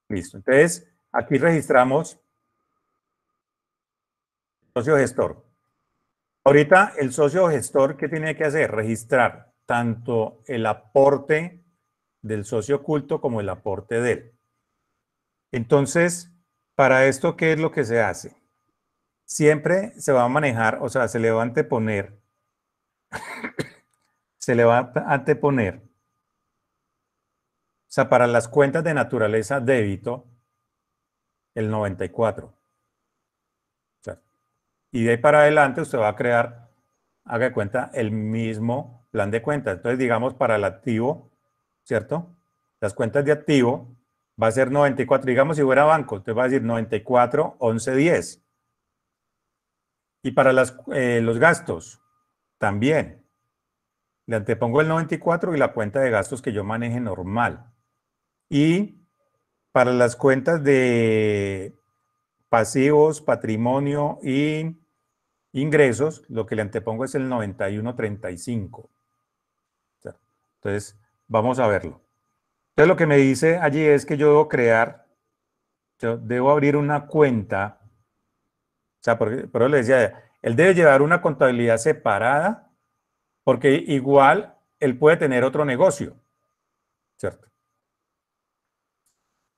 [SPEAKER 2] Listo. Entonces, aquí registramos socio gestor. Ahorita el socio gestor, ¿qué tiene que hacer? Registrar tanto el aporte del socio oculto como el aporte de él. Entonces, para esto, ¿qué es lo que se hace? Siempre se va a manejar, o sea, se le va a anteponer, o sea, para las cuentas de naturaleza débito, el 94. O sea, y de ahí para adelante usted va a crear, haga de cuenta, el mismo plan de cuentas. Entonces, digamos, para el activo, ¿cierto? Las cuentas de activo va a ser 94, digamos, si fuera banco, usted va a decir 94, 11, 10. Y para los gastos, también. Le antepongo el 94 y la cuenta de gastos que yo maneje normal. Y para las cuentas de pasivos, patrimonio y ingresos, lo que le antepongo es el 9135. Entonces, vamos a verlo. Entonces, lo que me dice allí es que yo debo abrir una cuenta. O sea, pero le decía, él debe llevar una contabilidad separada porque igual él puede tener otro negocio, ¿cierto?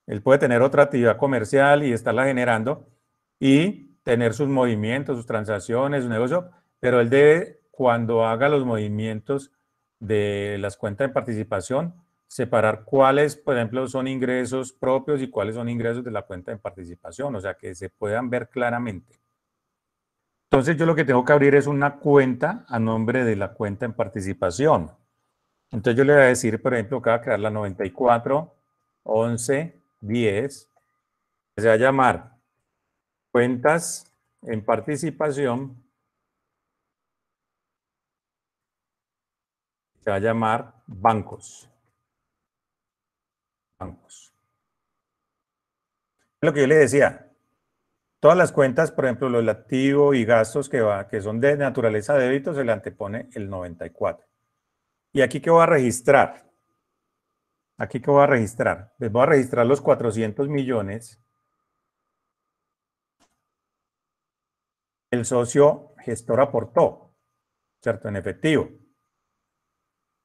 [SPEAKER 2] Él puede tener otra actividad comercial y estarla generando y tener sus movimientos, sus transacciones, su negocio, pero él debe, cuando haga los movimientos de las cuentas de participación, separar cuáles, por ejemplo, son ingresos propios y cuáles son ingresos de la cuenta de participación, o sea, que se puedan ver claramente. Entonces, yo lo que tengo que abrir es una cuenta a nombre de la cuenta en participación. Entonces, yo le voy a decir, por ejemplo, que va a crear la 94, 11, 10, que se va a llamar cuentas en participación Se va a llamar bancos. Bancos. Lo que yo le decía, todas las cuentas, por ejemplo, los activos y gastos que son de naturaleza de débito, se le antepone el 94. ¿Y aquí qué voy a registrar? Aquí qué voy a registrar. Les voy a registrar los 400 millones. El socio gestor aportó, ¿cierto? En efectivo.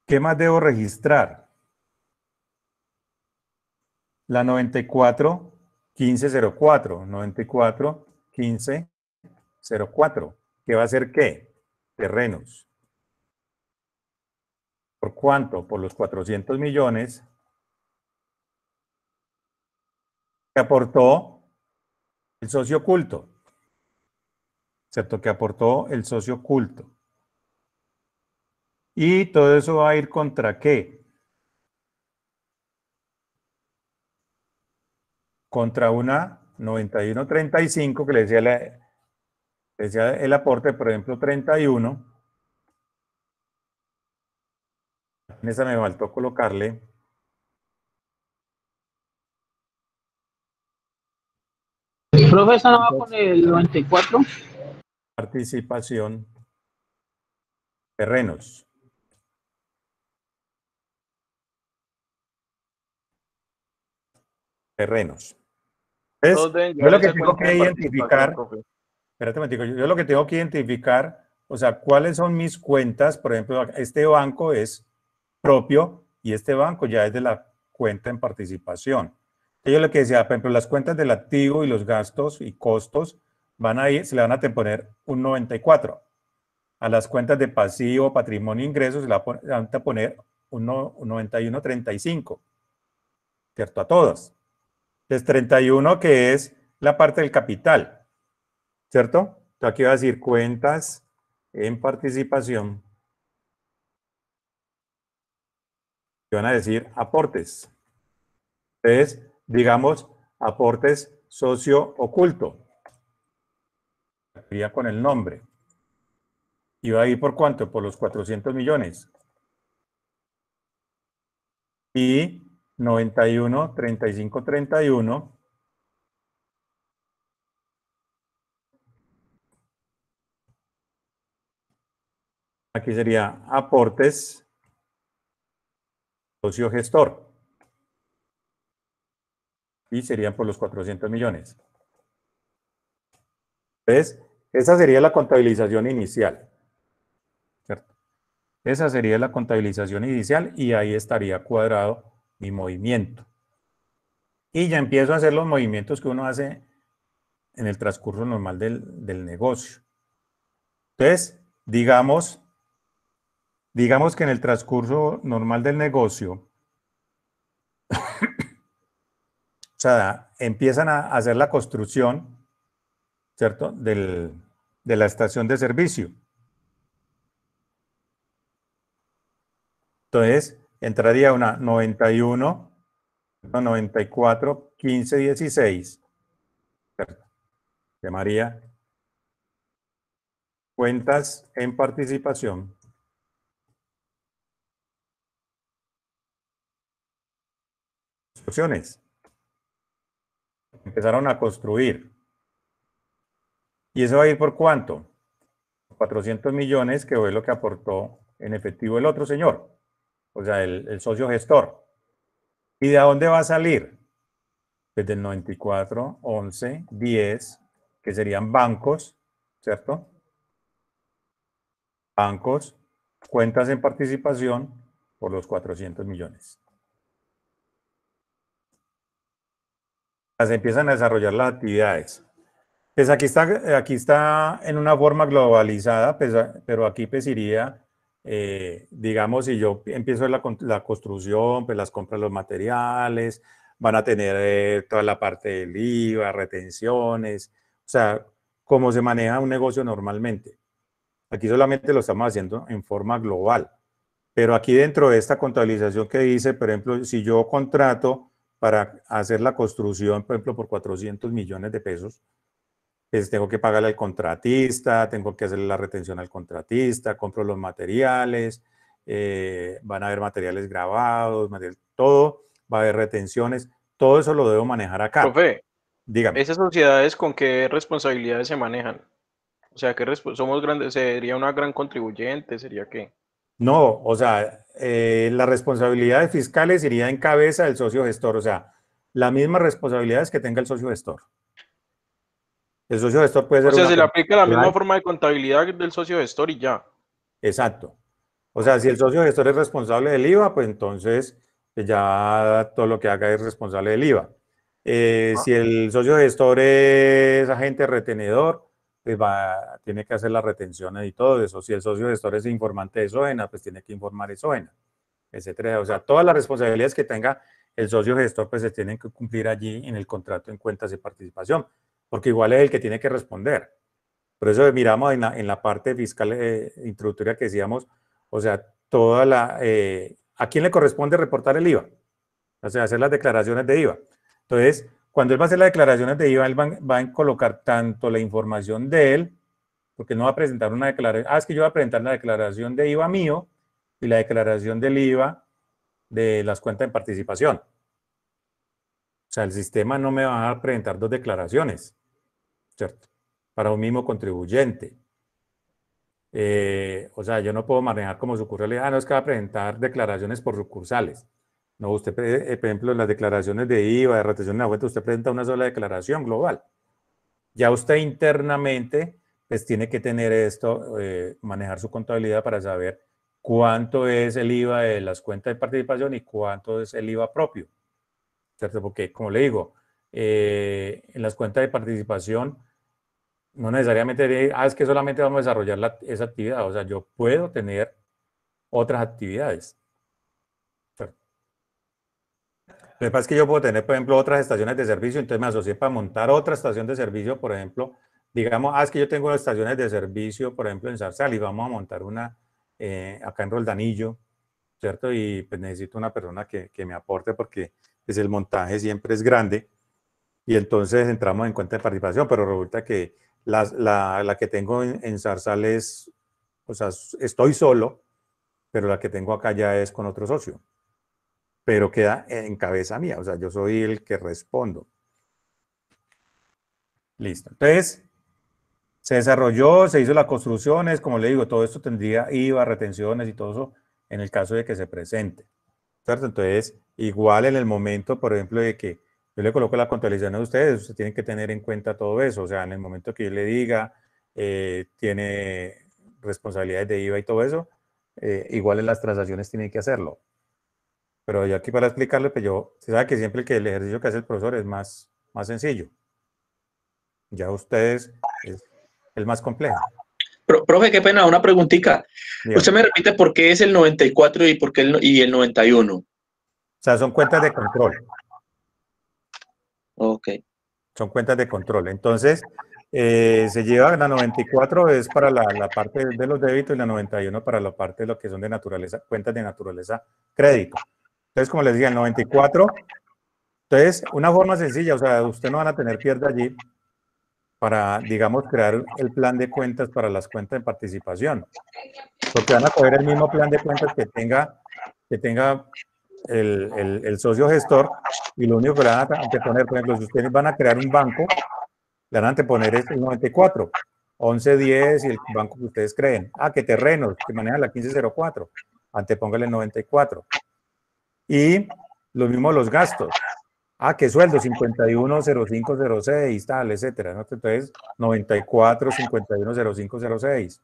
[SPEAKER 2] ¿Qué más debo registrar? La 94 1504, 94 1504. ¿Qué va a ser qué? Terrenos. ¿Por cuánto? Por los 400 millones que aportó el socio oculto. ¿Cierto? Que aportó el socio oculto. Y todo eso va a ir contra ¿qué? Contra una 91.35 que le decía el aporte, por ejemplo, 31. En esa me faltó colocarle.
[SPEAKER 6] Profe, ¿esa no va con el 94?
[SPEAKER 2] Participación. Terrenos. Terrenos. Entonces, yo lo que tengo que identificar, espérate un momentico, yo lo que tengo que identificar, o sea, cuáles son mis cuentas, por ejemplo, este banco es propio y este banco ya es de la cuenta en participación. Yo lo que decía, por ejemplo, las cuentas del activo y los gastos y costos van a ir, se le van a poner un 94. A las cuentas de pasivo, patrimonio e ingresos se le van a poner un 91.35, ¿cierto? A todas. Entonces, 31 que es la parte del capital, ¿cierto? Entonces, aquí va a decir cuentas en participación. Y van a decir aportes. Entonces, digamos, aportes socio oculto. Sería con el nombre. ¿Y va a ir por cuánto? Por los 400 millones. Y 91, 35, 31. Aquí sería aportes socio gestor. Y serían por los 400 millones. Entonces, esa sería la contabilización inicial. ¿Cierto? Esa sería la contabilización inicial y ahí estaría cuadrado mi movimiento. Y ya empiezo a hacer los movimientos que uno hace en el transcurso normal del negocio. Entonces, digamos que en el transcurso normal del negocio, o sea, empiezan a hacer la construcción, ¿cierto? De la estación de servicio. Entonces, entraría una 91, 94, 15, 16. ¿Cierto? Llamaría cuentas en participación. Construcciones. Empezaron a construir. ¿Y eso va a ir por cuánto? 400 millones, que fue lo que aportó en efectivo el otro señor, o sea, el socio gestor. ¿Y de dónde va a salir? Desde el 94, 11, 10, que serían bancos, ¿cierto? Bancos, cuentas en participación por los 400 millones. Se empiezan a desarrollar las actividades. Pues aquí está en una forma globalizada, pues, pero aquí pues iría, digamos, si yo empiezo la construcción, pues las compras de los materiales, van a tener toda la parte del IVA, retenciones, o sea, cómo se maneja un negocio normalmente. Aquí solamente lo estamos haciendo en forma global, pero aquí dentro de esta contabilización que dice, por ejemplo, si yo contrato para hacer la construcción, por ejemplo, por 400 millones de pesos, pues tengo que pagarle al contratista, tengo que hacerle la retención al contratista, compro los materiales, van a haber materiales grabados, todo, va a haber retenciones, todo eso lo debo manejar acá.
[SPEAKER 3] Profe,
[SPEAKER 2] dígame.
[SPEAKER 3] ¿esas sociedades con qué responsabilidades se manejan? O sea, que somos grandes, ¿sería una gran contribuyente? ¿Sería qué?
[SPEAKER 2] No, o sea, las responsabilidades fiscales iría en cabeza del socio gestor, o sea, las mismas responsabilidades que tenga el socio gestor. El socio gestor puede ser
[SPEAKER 3] O sea,
[SPEAKER 2] una
[SPEAKER 3] se le aplica la misma
[SPEAKER 2] persona.
[SPEAKER 3] forma de contabilidad del socio gestor y ya.
[SPEAKER 2] Exacto. O sea, si el socio gestor es responsable del IVA, pues entonces ya todo lo que haga es responsable del IVA. Si el socio gestor es agente retenedor, pues tiene que hacer las retenciones y todo eso. Si el socio gestor es informante de SOENA, pues tiene que informar de SOENA, etcétera. O sea, todas las responsabilidades que tenga el socio gestor, pues se tienen que cumplir allí en el contrato en cuentas de participación, porque igual es el que tiene que responder. Por eso miramos en la parte fiscal introductoria que decíamos, o sea, ¿a quién le corresponde reportar el IVA? O sea, hacer las declaraciones de IVA. Entonces, cuando él va a hacer las declaraciones de IVA, él va a colocar tanto la información de él, porque no va a presentar una declaración, es que yo voy a presentar la declaración de IVA mío y la declaración del IVA de las cuentas de participación. O sea, el sistema no me va a presentar dos declaraciones, ¿cierto? Para un mismo contribuyente. O sea, yo no puedo manejar como sucursales, no es que va a presentar declaraciones por sucursales. No, usted, por ejemplo, las declaraciones de IVA, de retención de la cuenta, usted presenta una sola declaración global. Ya usted internamente, pues tiene que tener esto, manejar su contabilidad para saber cuánto es el IVA de las cuentas de participación y cuánto es el IVA propio, ¿cierto? Porque, como le digo, en las cuentas de participación, no necesariamente es que solamente vamos a desarrollar esa actividad, o sea, yo puedo tener otras actividades. Lo que pasa es que yo puedo tener, por ejemplo, otras estaciones de servicio, entonces me asocié para montar otra estación de servicio, por ejemplo, digamos, es que yo tengo estaciones de servicio, por ejemplo, en Zarzal, y vamos a montar una acá en Roldanillo, ¿cierto? Y pues necesito una persona que me aporte porque pues, el montaje siempre es grande, y entonces entramos en cuenta de participación, pero resulta que la que tengo en Zarzal es, o sea, estoy solo, pero la que tengo acá ya es con otro socio, pero queda en cabeza mía, o sea, yo soy el que respondo. Listo. Entonces, se desarrolló, se hizo las construcciones, como le digo, todo esto tendría IVA, retenciones y todo eso en el caso de que se presente, ¿cierto? Entonces, igual en el momento, por ejemplo, de que yo le coloco la contabilización a ustedes, ustedes tienen que tener en cuenta todo eso, o sea, en el momento que yo le diga, tiene responsabilidades de IVA y todo eso, igual en las transacciones tienen que hacerlo. Pero yo aquí para explicarle, pues se sabe que siempre el ejercicio que hace el profesor es más sencillo. Ya ustedes es el más complejo.
[SPEAKER 7] Profe, qué pena, una preguntita.
[SPEAKER 2] Dígame.
[SPEAKER 7] Usted me repite por qué es el 94 y por qué el 91.
[SPEAKER 2] O sea, son cuentas de control.
[SPEAKER 7] Ok.
[SPEAKER 2] Son cuentas de control. Entonces, se lleva la 94 es para la parte de los débitos y la 91 para la parte de lo que son de naturaleza, cuentas de naturaleza crédito. Entonces, como les decía, el 94, entonces, una forma sencilla, o sea, usted no van a tener pierde allí para, digamos, crear el plan de cuentas para las cuentas de participación. Porque van a coger el mismo plan de cuentas que tenga el socio gestor y lo único que le van a anteponer, por ejemplo, si ustedes van a crear un banco, le van a anteponer el 94, 1110 y el banco que ustedes creen. Que terrenos, que manejan la 1504, antepóngale el 94. Y lo mismo los gastos. Que sueldo, 510506, tal, etcétera, ¿no? Entonces, 94, 510506.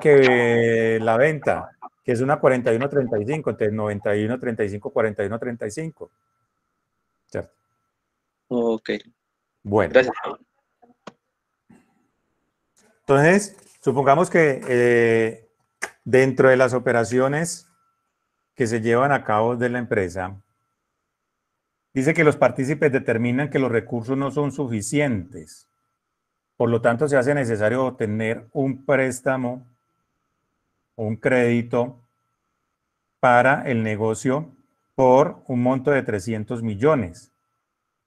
[SPEAKER 2] Que la venta, que es una 4135, entonces 9135, 4135. ¿Cierto?
[SPEAKER 7] Ok.
[SPEAKER 2] Bueno.
[SPEAKER 7] Gracias.
[SPEAKER 2] Entonces, supongamos que dentro de las operaciones que se llevan a cabo de la empresa, dice que los partícipes determinan que los recursos no son suficientes. Por lo tanto, se hace necesario obtener un préstamo, un crédito para el negocio por un monto de 300 millones,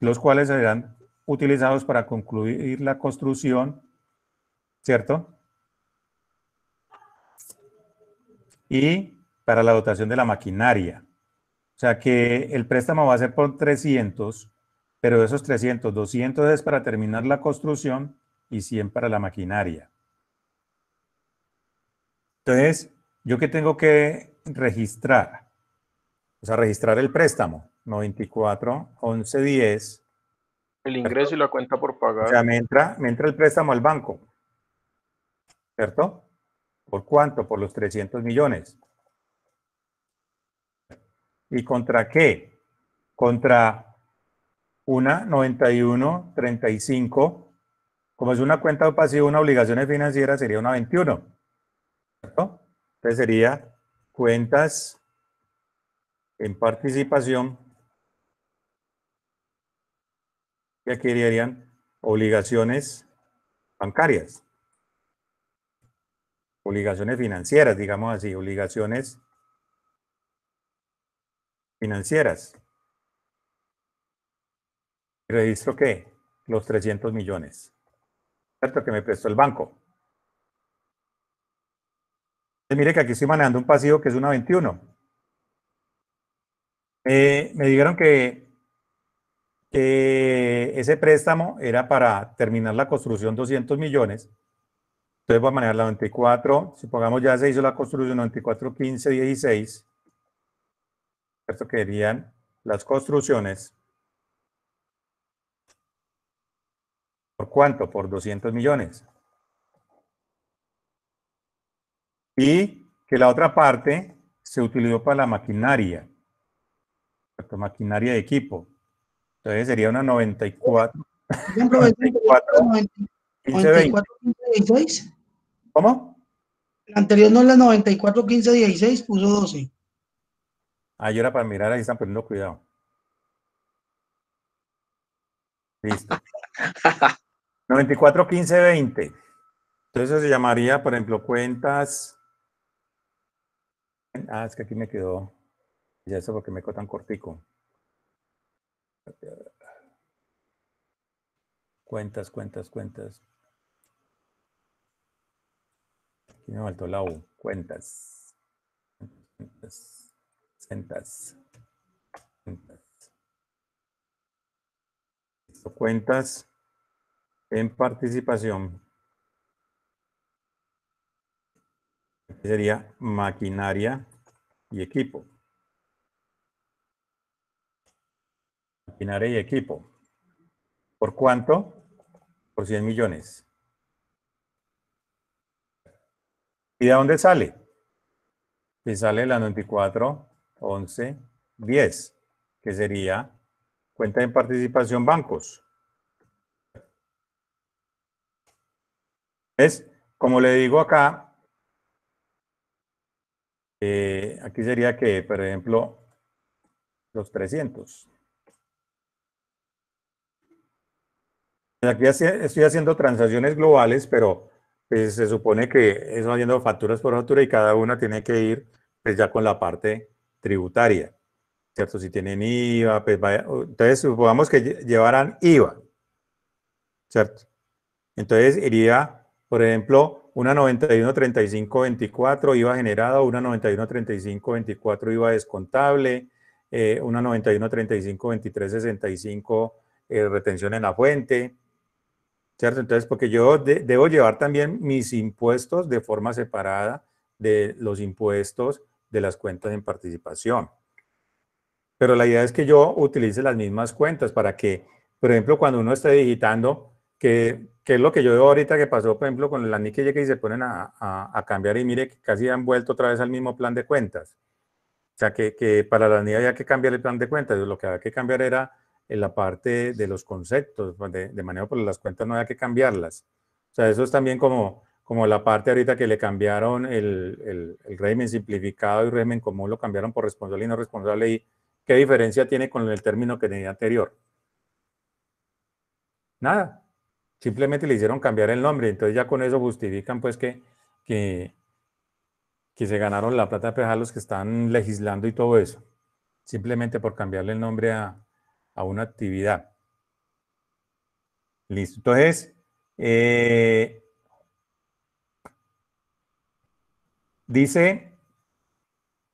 [SPEAKER 2] los cuales serán utilizados para concluir la construcción, ¿cierto? y para la dotación de la maquinaria. O sea que el préstamo va a ser por 300, pero de esos 300, 200 es para terminar la construcción y 100 para la maquinaria. Entonces, ¿yo qué tengo que registrar? O sea, registrar el préstamo, 94, 11, 10.
[SPEAKER 3] El ingreso y la cuenta por
[SPEAKER 2] O
[SPEAKER 3] pagar.
[SPEAKER 2] sea, me entra el préstamo al banco, ¿cierto? ¿Por cuánto? Por los 300 millones. ¿Y contra qué? Contra una 91.35. Como es una cuenta pasiva, una obligaciones financieras, sería una 21. ¿Cierto? Entonces sería cuentas en participación. Y aquí dirían obligaciones bancarias. Obligaciones financieras, digamos así, obligaciones financieras. ¿Registro qué? Los 300 millones. ¿Cierto? Que me prestó el banco. Entonces, mire que aquí estoy manejando un pasivo que es una 21. Me dijeron que ese préstamo era para terminar la construcción 200 millones. Entonces voy a manejar la 94, si pongamos ya se hizo la construcción 94, 15, 16. Esto querían las construcciones. ¿Por cuánto? Por 200 millones. Y que la otra parte se utilizó para la maquinaria. Maquinaria de equipo. Entonces sería una 94.
[SPEAKER 5] Ejemplo,
[SPEAKER 2] 94, 15, 20.
[SPEAKER 5] 94, 15, 16.
[SPEAKER 2] ¿Cómo?
[SPEAKER 5] La anterior no es la 94, 15, 16, puso 12.
[SPEAKER 2] Ah, yo era para mirar, ahí están poniendo cuidado. Listo. 94, 15, 20. Entonces eso se llamaría, por ejemplo, cuentas. Ah, es que aquí me quedó. Ya eso porque me quedó tan cortico. Cuentas. Aquí me faltó la U. Cuentas. Cuentas en participación. Aquí sería maquinaria y equipo. Maquinaria y equipo. ¿Por cuánto? Por 100 millones. ¿Y de dónde sale? Y sale la 94, 11, 10, que sería cuenta en participación bancos. Es, como le digo acá, aquí sería que, por ejemplo, los 300. Aquí estoy haciendo transacciones globales, pero pues, se supone que eso haciendo facturas por factura y cada una tiene que ir pues, ya con la parte tributaria, ¿cierto? Si tienen IVA, pues vaya, entonces supongamos que llevaran IVA, ¿cierto? Entonces iría, por ejemplo, una 91.35.24 IVA generado, una 91.35.24 IVA descontable, una 91.35.23.65 retención en la fuente, ¿cierto? Entonces, porque yo debo llevar también mis impuestos de forma separada de los impuestos de las cuentas en participación. Pero la idea es que yo utilice las mismas cuentas para que, por ejemplo, cuando uno esté digitando, que es lo que yo veo ahorita que pasó, por ejemplo, con la NIC y se ponen a cambiar y mire que casi han vuelto otra vez al mismo plan de cuentas. O sea, que para la NIC había que cambiar el plan de cuentas. Lo que había que cambiar era en la parte de los conceptos, de manejo por las cuentas no había que cambiarlas. O sea, eso es también como la parte ahorita que le cambiaron el régimen simplificado y régimen común, lo cambiaron por responsable y no responsable. ¿Y qué diferencia tiene con el término que tenía anterior? Nada. Simplemente le hicieron cambiar el nombre. Entonces ya con eso justifican pues que se ganaron la plata pues, a los que están legislando y todo eso. Simplemente por cambiarle el nombre a una actividad. Listo. Entonces, dice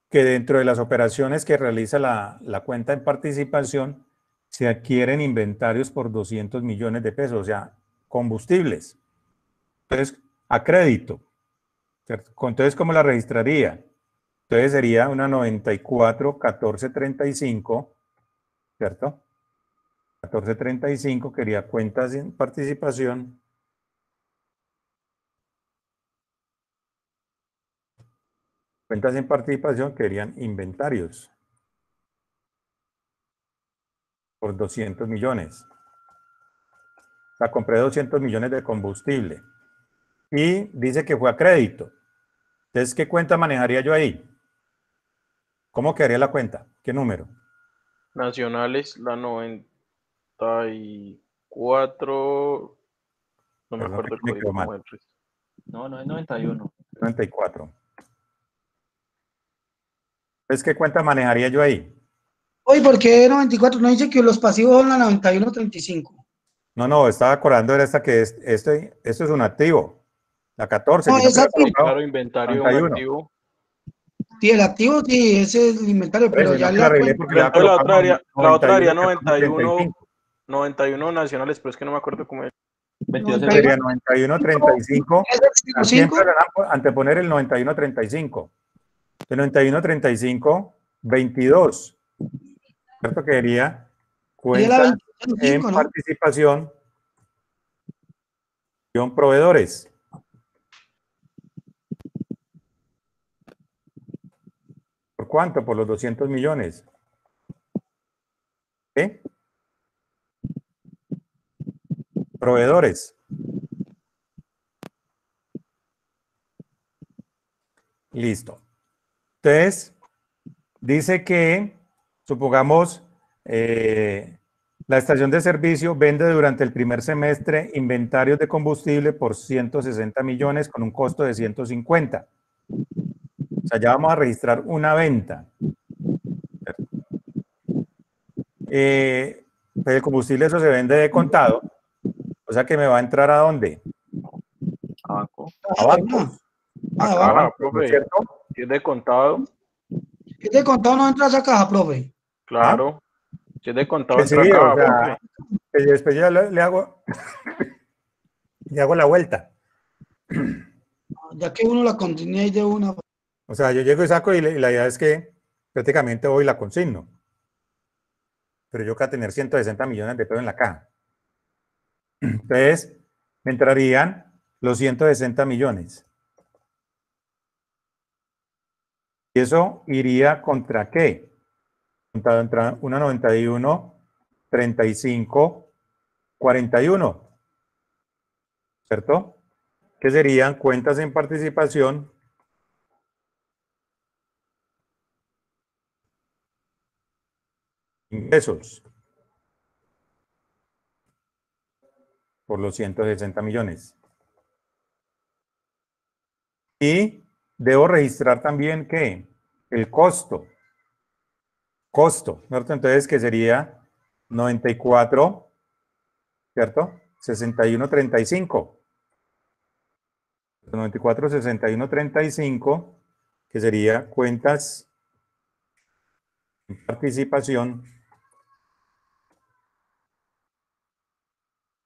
[SPEAKER 2] que dentro de las operaciones que realiza la cuenta en participación se adquieren inventarios por 200 millones de pesos, o sea, combustibles. Entonces, a crédito. ¿Cierto? Entonces, ¿cómo la registraría? Entonces sería una 94-1435, ¿cierto? 1435 quería cuentas en participación. Cuentas en participación querían inventarios por 200 millones. O sea, compré 200 millones de combustible. Y dice que fue a crédito. Entonces, ¿qué cuenta manejaría yo ahí? ¿Cómo quedaría la cuenta? ¿Qué número?
[SPEAKER 3] Nacionales, la 94. No me
[SPEAKER 2] Perdón,
[SPEAKER 3] acuerdo el
[SPEAKER 2] me quedó
[SPEAKER 3] código.
[SPEAKER 2] mal.
[SPEAKER 4] No, no es 91.
[SPEAKER 2] 94. Entonces, ¿qué cuenta manejaría yo ahí?
[SPEAKER 5] Oye, ¿por qué 94? No dice que los pasivos son la 91-35.
[SPEAKER 2] No, estaba acordando de esta que esto es un activo. La 14,
[SPEAKER 5] No,
[SPEAKER 2] que no
[SPEAKER 5] es
[SPEAKER 2] te la
[SPEAKER 5] activo.
[SPEAKER 3] Sí,
[SPEAKER 2] colocado.
[SPEAKER 3] claro, inventario de un
[SPEAKER 2] 91.
[SPEAKER 3] activo.
[SPEAKER 5] Sí, el activo, sí, ese es el inventario,
[SPEAKER 2] Por eso,
[SPEAKER 5] pero
[SPEAKER 2] y no
[SPEAKER 5] ya
[SPEAKER 2] te la
[SPEAKER 5] la
[SPEAKER 2] arreglé
[SPEAKER 5] cuenta.
[SPEAKER 2] porque
[SPEAKER 3] Pero
[SPEAKER 2] le había
[SPEAKER 3] entonces
[SPEAKER 2] colocado
[SPEAKER 3] la otra haría
[SPEAKER 2] 91,
[SPEAKER 3] 91 nacionales, pero es que no me acuerdo cómo es.
[SPEAKER 4] 22
[SPEAKER 2] sería
[SPEAKER 5] 91.
[SPEAKER 2] 91-35.
[SPEAKER 5] Es el
[SPEAKER 2] Siempre
[SPEAKER 5] 05.
[SPEAKER 2] le van a anteponer el 91-35. El 91-35, 22. ¿Cierto? Que sería
[SPEAKER 5] Sería la
[SPEAKER 2] cuenta en
[SPEAKER 5] 21-05, ¿no?
[SPEAKER 2] participación, proveedores. ¿Por cuánto? Por los 200 millones. ¿Sí? Proveedores. Listo. Entonces, dice que, supongamos, la estación de servicio vende durante el primer semestre inventarios de combustible por 160 millones con un costo de 150. O sea, ya vamos a registrar una venta. Pues el combustible eso se vende de contado. O sea que me va a entrar ¿a dónde?
[SPEAKER 3] Banco.
[SPEAKER 2] A bancos.
[SPEAKER 5] Ah,
[SPEAKER 2] A
[SPEAKER 5] va.
[SPEAKER 3] Caja,
[SPEAKER 2] bancos, ¿no es
[SPEAKER 3] profe.
[SPEAKER 2] cierto?
[SPEAKER 3] Si es de contado,
[SPEAKER 5] ¿Qué te contado no entra a esa caja, profe?
[SPEAKER 3] claro. Si es de contado,
[SPEAKER 2] Pues sí,
[SPEAKER 3] entra a
[SPEAKER 2] o
[SPEAKER 3] caja,
[SPEAKER 2] sea,
[SPEAKER 3] profe.
[SPEAKER 2] pues después ya le hago la vuelta.
[SPEAKER 5] Ya que uno la continúa ahí de una.
[SPEAKER 2] O sea, yo llego y saco y la idea es que prácticamente hoy la consigno. Pero yo acá tener 160 millones de pesos en la caja. Entonces, me entrarían los 160 millones. ¿Y eso iría contra qué? Contra una 91, 35, 41. ¿Cierto? Que serían cuentas en participación ingresos por los 160 millones. Y debo registrar también que el costo, ¿cierto? Entonces, que sería 94, ¿cierto? 61.35. 94, 61.35, que sería cuentas en participación,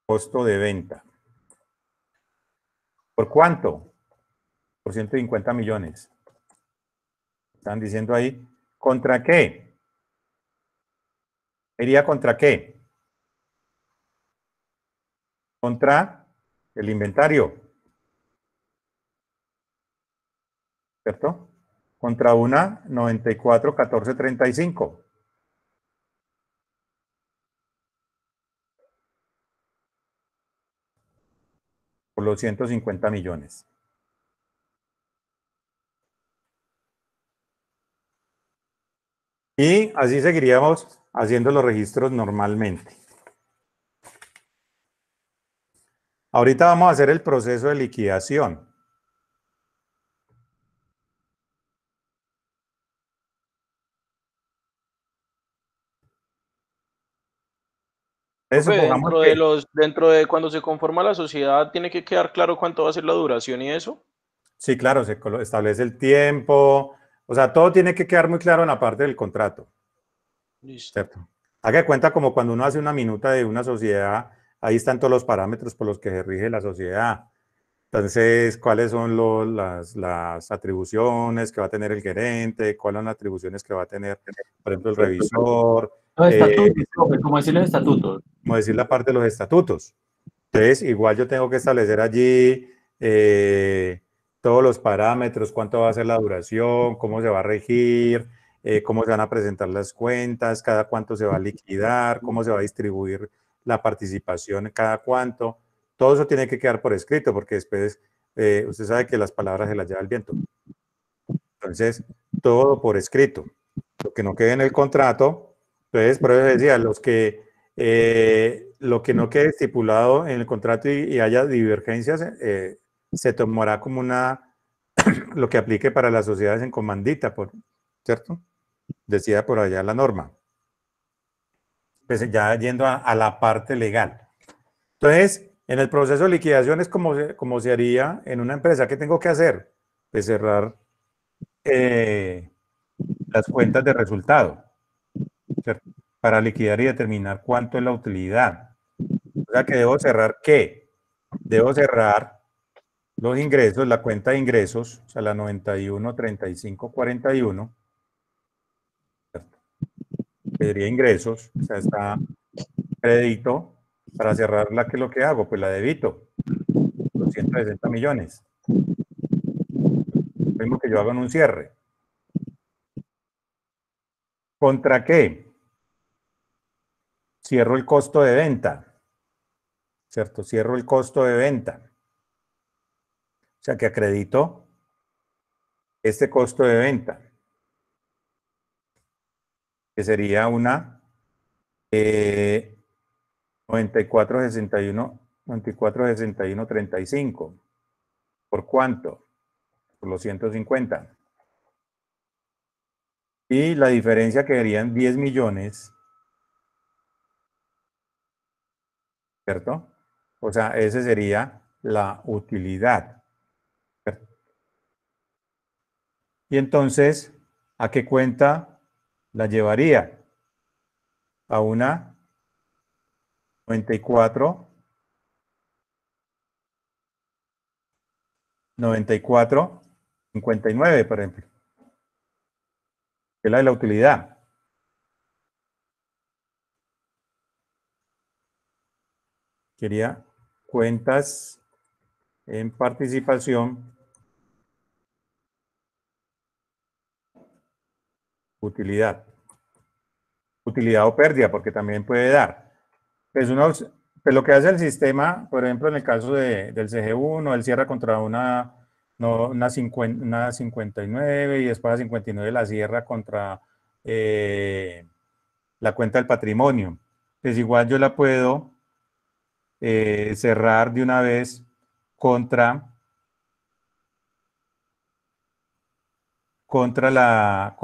[SPEAKER 2] costo de venta. ¿Por cuánto? Por 150 millones. Están diciendo ahí, ¿contra qué? ¿Iría contra qué? Contra el inventario. ¿Cierto? Contra una 94-1435. Por los 150 millones. Y así seguiríamos haciendo los registros normalmente. Ahorita vamos a hacer el proceso de liquidación.
[SPEAKER 3] Profe,
[SPEAKER 2] Supongamos que,
[SPEAKER 3] dentro de cuando se conforma la sociedad, tiene que quedar claro cuánto va a ser la duración y eso.
[SPEAKER 2] sí, claro, establece el tiempo, O sea, todo tiene que quedar muy claro en la parte del contrato.
[SPEAKER 3] Listo.
[SPEAKER 2] ¿Cierto? Haga de cuenta como cuando uno hace una minuta de una sociedad, ahí están todos los parámetros por los que se rige la sociedad. Entonces, ¿cuáles son las atribuciones que va a tener el gerente? ¿Cuáles son las atribuciones que va a tener, por ejemplo, el revisor?
[SPEAKER 4] Los estatutos, profe, como decir los estatutos.
[SPEAKER 2] Como decir la parte de los estatutos. Entonces, igual yo tengo que establecer allí todos los parámetros, cuánto va a ser la duración, cómo se va a regir, cómo se van a presentar las cuentas, cada cuánto se va a liquidar, cómo se va a distribuir la participación, cada cuánto. Todo eso tiene que quedar por escrito, porque después usted sabe que las palabras se las lleva el viento. Entonces, todo por escrito. Lo que no quede en el contrato, entonces, por eso decía, lo que no quede estipulado en el contrato y haya divergencias, se tomará como lo que aplique para las sociedades en comandita, ¿cierto? Decía por allá la norma. Pues ya yendo a la parte legal. Entonces, en el proceso de liquidación es como se haría en una empresa. ¿Qué tengo que hacer? Pues cerrar las cuentas de resultado, ¿cierto? Para liquidar y determinar cuánto es la utilidad. O sea que debo cerrar ¿qué? Debo cerrar los ingresos, la cuenta de ingresos, o sea, la 91 35 41, ¿cierto? Pediría ingresos, o sea, está crédito. Para cerrarla, ¿qué es lo que hago? Pues la debito, los 160 millones. Lo mismo que yo hago en un cierre. ¿Contra qué? Cierro el costo de venta, ¿cierto? Cierro el costo de venta. O sea que acredito este costo de venta, que sería una 94.61.35. ¿Por cuánto? Por los 150. Y la diferencia quedarían 10 millones, ¿cierto? O sea, esa sería la utilidad, ¿cierto? Y entonces, ¿a qué cuenta la llevaría? A una 94, 94, 59, por ejemplo, que es la de la utilidad. Quería cuentas en participación, utilidad. Utilidad o pérdida, porque también puede dar. Pues, pues lo que hace el sistema, por ejemplo, en el caso del CG1, él cierra contra una 59 y después la 59 la cierra contra la cuenta del patrimonio. Pues igual yo la puedo cerrar de una vez contra la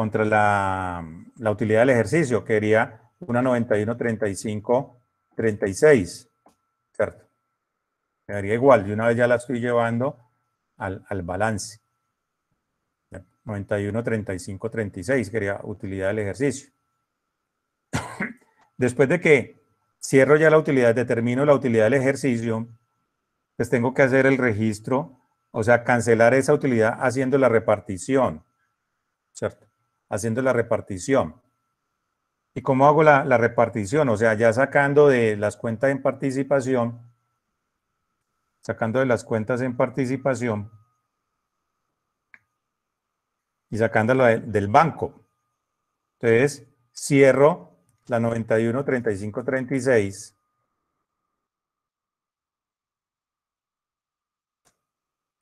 [SPEAKER 2] utilidad del ejercicio, que sería una 91.35.36, ¿cierto? Me daría igual, de una vez ya la estoy llevando al balance. 91.35.36 sería utilidad del ejercicio. Después de que cierro ya la utilidad, determino la utilidad del ejercicio, pues tengo que hacer el registro, o sea, cancelar esa utilidad haciendo la repartición, ¿cierto? Haciendo la repartición. ¿Y cómo hago la repartición? O sea, ya sacando de las cuentas en participación, y sacándola del banco. Entonces, cierro la 91.35.36,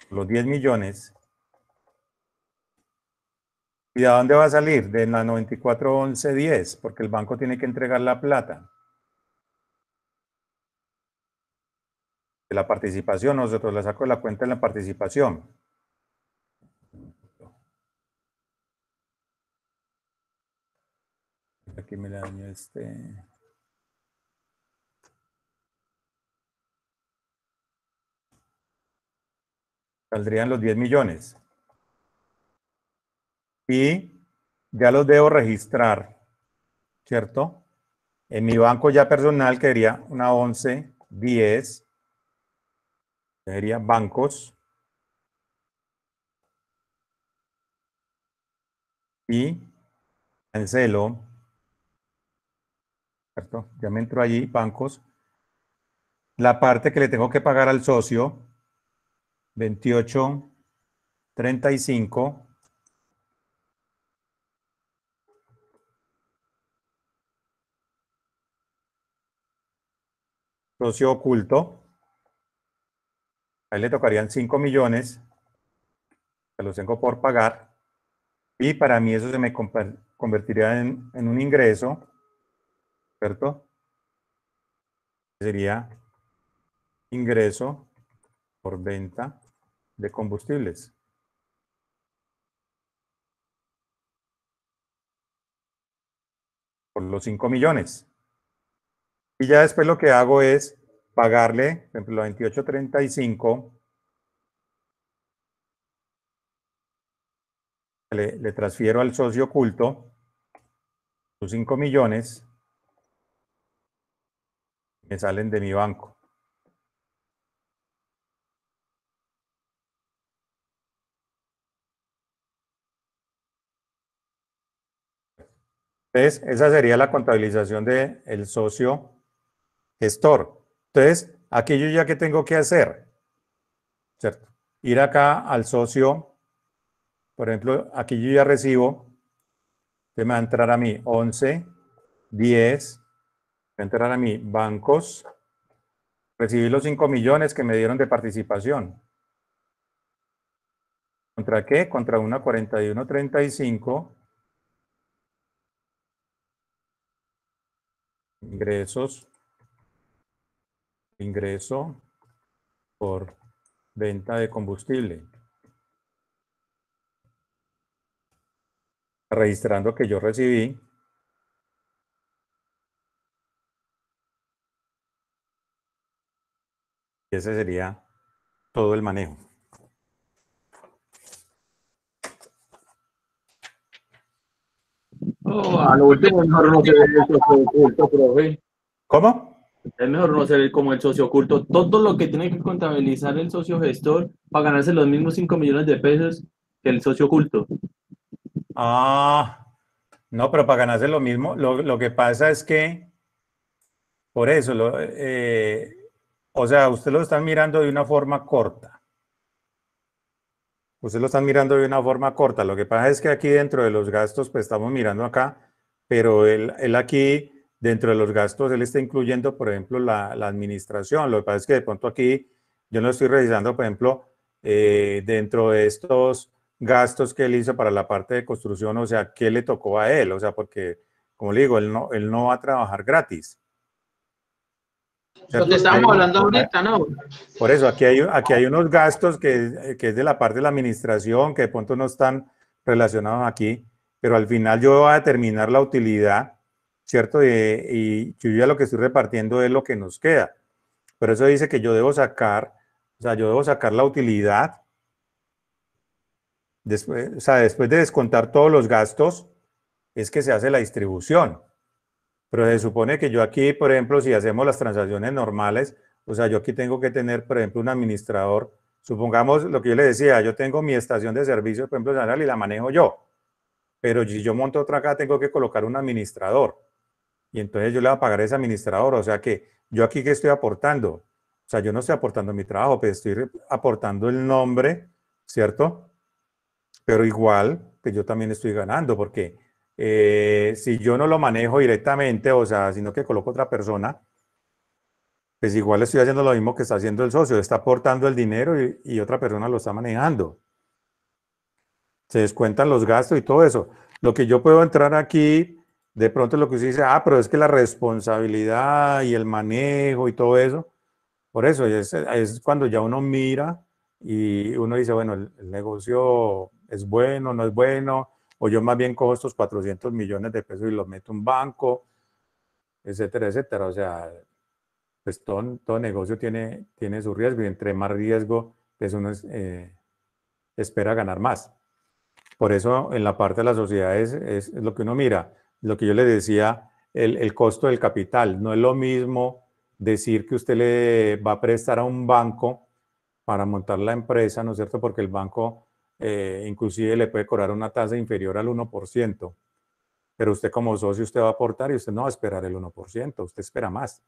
[SPEAKER 2] los 10 millones. ¿Y de dónde va a salir? De la 94.11.10, porque el banco tiene que entregar la plata. De la participación, nosotros la saco de la cuenta de la participación. Aquí me la daño Saldrían los 10 millones. y ya los debo registrar, ¿cierto? En mi banco ya personal, que sería una 1110, sería bancos, y cancelo, ¿cierto? Ya me entro allí, bancos. La parte que le tengo que pagar al socio, 2835. Socio oculto. Ahí le tocarían 5 millones, que los tengo por pagar. Y para mí eso se me convertiría en un ingreso, ¿cierto? Sería ingreso por venta de combustibles. Por los 5 millones. Y ya después lo que hago es pagarle, por ejemplo, 2835. Le transfiero al socio oculto sus 5 millones. Me salen de mi banco. Entonces, esa sería la contabilización del socio gestor. Entonces, aquí yo ya, ¿qué tengo que hacer? ¿Cierto? Ir acá al socio, por ejemplo, aquí yo ya recibo, me va a entrar a mí 11, 10, va a entrar a mí bancos, recibí los 5 millones que me dieron de participación. ¿Contra qué? Contra una 4135. Ingreso por venta de combustible. Registrando que yo recibí. Y ese sería todo el manejo.
[SPEAKER 4] A lo último es mejor no ser el socio oculto, profe.
[SPEAKER 2] ¿Cómo?
[SPEAKER 4] Es mejor no ser como el socio oculto. Todo lo que tiene que contabilizar el socio gestor para ganarse los mismos 5 millones de pesos que el socio oculto.
[SPEAKER 2] Ah, no, pero para ganarse lo mismo, lo que pasa es que, por eso, o sea, usted lo está mirando de una forma corta. Usted lo están mirando de una forma corta. Lo que pasa es que aquí dentro de los gastos, pues estamos mirando acá, pero él aquí, dentro de los gastos, él está incluyendo, por ejemplo, la administración. Lo que pasa es que de pronto aquí, yo no estoy revisando, por ejemplo, dentro de estos gastos que él hizo para la parte de construcción, o sea, ¿qué le tocó a él? O sea, porque, como le digo, él no va a trabajar gratis.
[SPEAKER 6] Lo que estábamos hablando ahorita, ¿no?
[SPEAKER 2] Por eso, aquí hay unos gastos que es de la parte de la administración, que de pronto no están relacionados aquí, pero al final yo voy a determinar la utilidad, ¿cierto? Y yo ya lo que estoy repartiendo es lo que nos queda. Pero eso dice que yo debo sacar, o sea, yo debo sacar la utilidad, después, o sea, después de descontar todos los gastos, es que se hace la distribución. Pero se supone que yo aquí, por ejemplo, si hacemos las transacciones normales, o sea, yo aquí tengo que tener, por ejemplo, un administrador. Supongamos lo que yo le decía, yo tengo mi estación de servicio, por ejemplo, semanal y la manejo yo. Pero si yo monto otra acá, tengo que colocar un administrador. Y entonces yo le voy a pagar a ese administrador. O sea que yo aquí, ¿qué estoy aportando? O sea, yo no estoy aportando mi trabajo, pero estoy aportando el nombre, ¿cierto? Pero igual, que yo también estoy ganando, porque si yo no lo manejo directamente, o sea, sino que coloco otra persona, pues igual estoy haciendo lo mismo que está haciendo el socio, está aportando el dinero y otra persona lo está manejando. Se descuentan los gastos y todo eso. Lo que yo puedo entrar aquí, de pronto lo que usted dice, pero es que la responsabilidad y el manejo y todo eso, por eso es cuando ya uno mira y uno dice, bueno, el negocio es bueno, no es bueno, o yo más bien cojo estos 400 millones de pesos y los meto en un banco, etcétera, etcétera. O sea, pues todo negocio tiene su riesgo y entre más riesgo, pues uno espera ganar más. Por eso en la parte de las sociedades es lo que uno mira, lo que yo le decía, el costo del capital. No es lo mismo decir que usted le va a prestar a un banco para montar la empresa, ¿no es cierto? Porque el banco inclusive le puede cobrar una tasa inferior al 1%, pero usted como socio usted va a aportar y usted no va a esperar el 1%, usted espera más.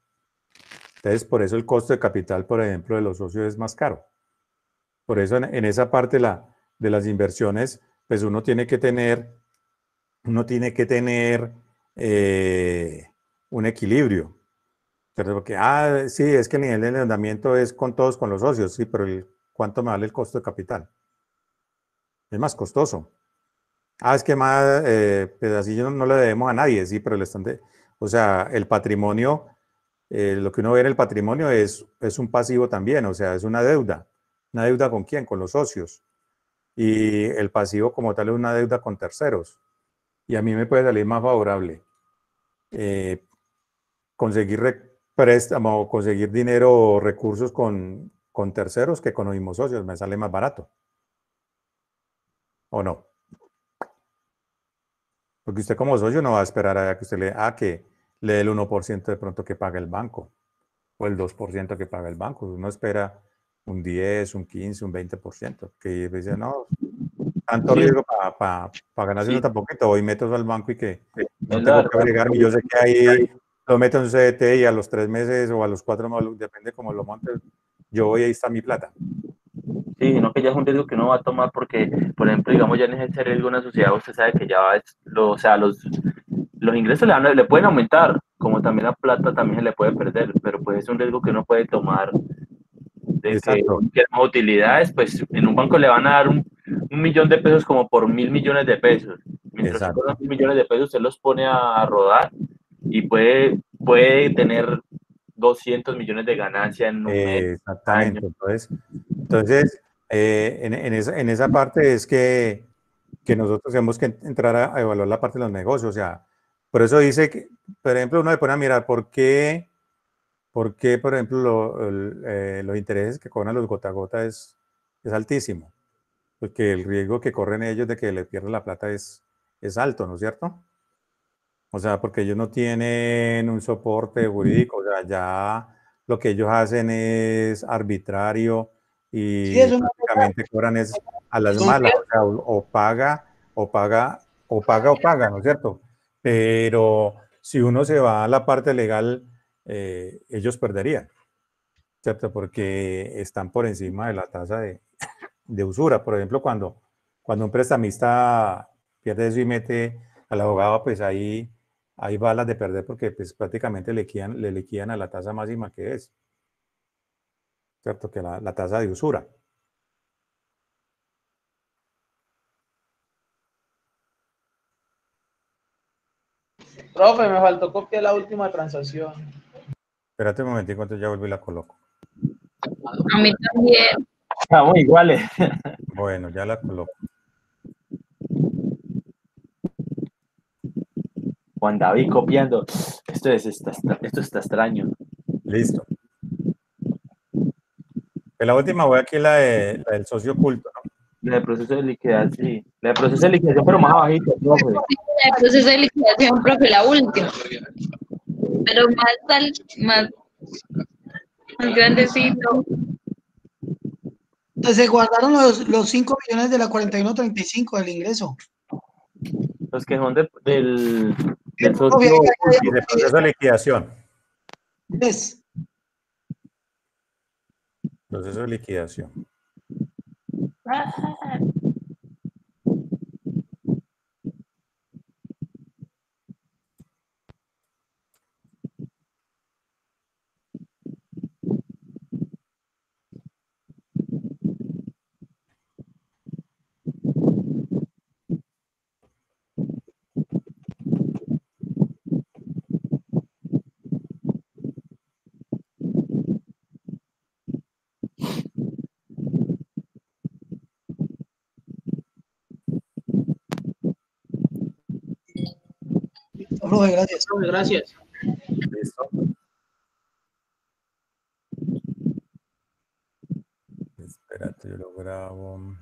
[SPEAKER 2] Entonces, por eso el costo de capital, por ejemplo, de los socios es más caro. Por eso en esa parte de las inversiones, pues uno tiene que tener un equilibrio. Porque, sí, es que el nivel de endeudamiento es con todos, con los socios, sí, pero ¿cuánto me vale el costo de capital? Es más costoso. Es que más, pues así no le debemos a nadie, sí, pero o sea, el patrimonio, lo que uno ve en el patrimonio es un pasivo también, o sea, es una deuda. ¿Una deuda con quién? Con los socios. Y el pasivo como tal es una deuda con terceros. Y a mí me puede salir más favorable conseguir préstamo o conseguir dinero o recursos con terceros que con los mismos socios. Me sale más barato. ¿O no? Porque usted como socio no va a esperar a que usted que le dé el 1% de pronto que paga el banco o el 2% que paga el banco. Uno espera un 10, un 15, un 20%, que dice, no, tanto
[SPEAKER 4] Sí,
[SPEAKER 2] riesgo para ganarse uno
[SPEAKER 4] sí,
[SPEAKER 2] tan poquito. Hoy meto al banco y que no
[SPEAKER 4] es
[SPEAKER 2] tengo
[SPEAKER 4] la
[SPEAKER 2] que
[SPEAKER 4] verdad.
[SPEAKER 2] agregarme. Yo sé que ahí lo meto en un CDT y a los 3 meses o a los 4 meses, depende cómo lo montes, yo voy, ahí está mi plata.
[SPEAKER 4] Sí, sino que ya es un riesgo que uno va a tomar porque, por ejemplo, digamos, ya en ese riesgo de una sociedad, usted sabe que ya o sea, los ingresos le pueden aumentar, como también la plata también se le puede perder, pero pues es un riesgo que uno puede tomar de que
[SPEAKER 2] Exacto,
[SPEAKER 4] las utilidades, pues en un banco le van a dar un 1.000.000 de pesos como por 1.000.000.000 de pesos. Mientras que con los
[SPEAKER 2] exacto.
[SPEAKER 4] 1.000.000.000 de pesos usted los pone a rodar y puede tener 200 millones de ganancia en un mes, año.
[SPEAKER 2] Exactamente. Entonces en esa parte es que nosotros tenemos que entrar a evaluar la parte de los negocios. O sea, por eso dice que, por ejemplo, uno le pone a mirar por qué, por ejemplo, los intereses que cobran los gota a gota es altísimo. Porque el riesgo que corren ellos de que le pierdan la plata es alto, ¿no es cierto? O sea, porque ellos no tienen un soporte jurídico, o sea, ya lo que ellos hacen es arbitrario
[SPEAKER 5] Sí,
[SPEAKER 2] y
[SPEAKER 5] es una
[SPEAKER 2] prácticamente cobran es a las
[SPEAKER 5] son
[SPEAKER 2] malas, o sea, o paga, ¿no es cierto? Pero si uno se va a la parte legal, ellos perderían, ¿cierto? Porque están por encima de la tasa de usura. Por ejemplo, cuando un prestamista pierde eso y mete al abogado, pues ahí hay balas de perder porque pues prácticamente le liquidan a la tasa máxima que es, ¿cierto? Que la tasa de usura.
[SPEAKER 6] Profe, me faltó copiar la última transacción.
[SPEAKER 2] Espérate un momentico, entonces ya vuelvo y la coloco.
[SPEAKER 8] A mí también.
[SPEAKER 4] Estamos iguales.
[SPEAKER 2] Bueno, ya la coloco.
[SPEAKER 4] Juan David copiando. Esto está extraño.
[SPEAKER 2] Listo. En la última voy aquí la del socio oculto, ¿no?
[SPEAKER 4] La de proceso de liquidación, sí. La de proceso de liquidación, pero más abajito, profe.
[SPEAKER 8] El proceso de liquidación, profe, la última. Pero más grandecito.
[SPEAKER 5] Entonces se guardaron los 5 millones de la 4135 del ingreso.
[SPEAKER 4] Los que son del
[SPEAKER 5] Profe,
[SPEAKER 4] socio.
[SPEAKER 2] Y de proceso de liquidación.
[SPEAKER 5] es
[SPEAKER 2] Proceso de liquidación.
[SPEAKER 5] profe, gracias.
[SPEAKER 6] Profe, gracias.
[SPEAKER 2] ¿Listo? Espérate, yo lo grabo.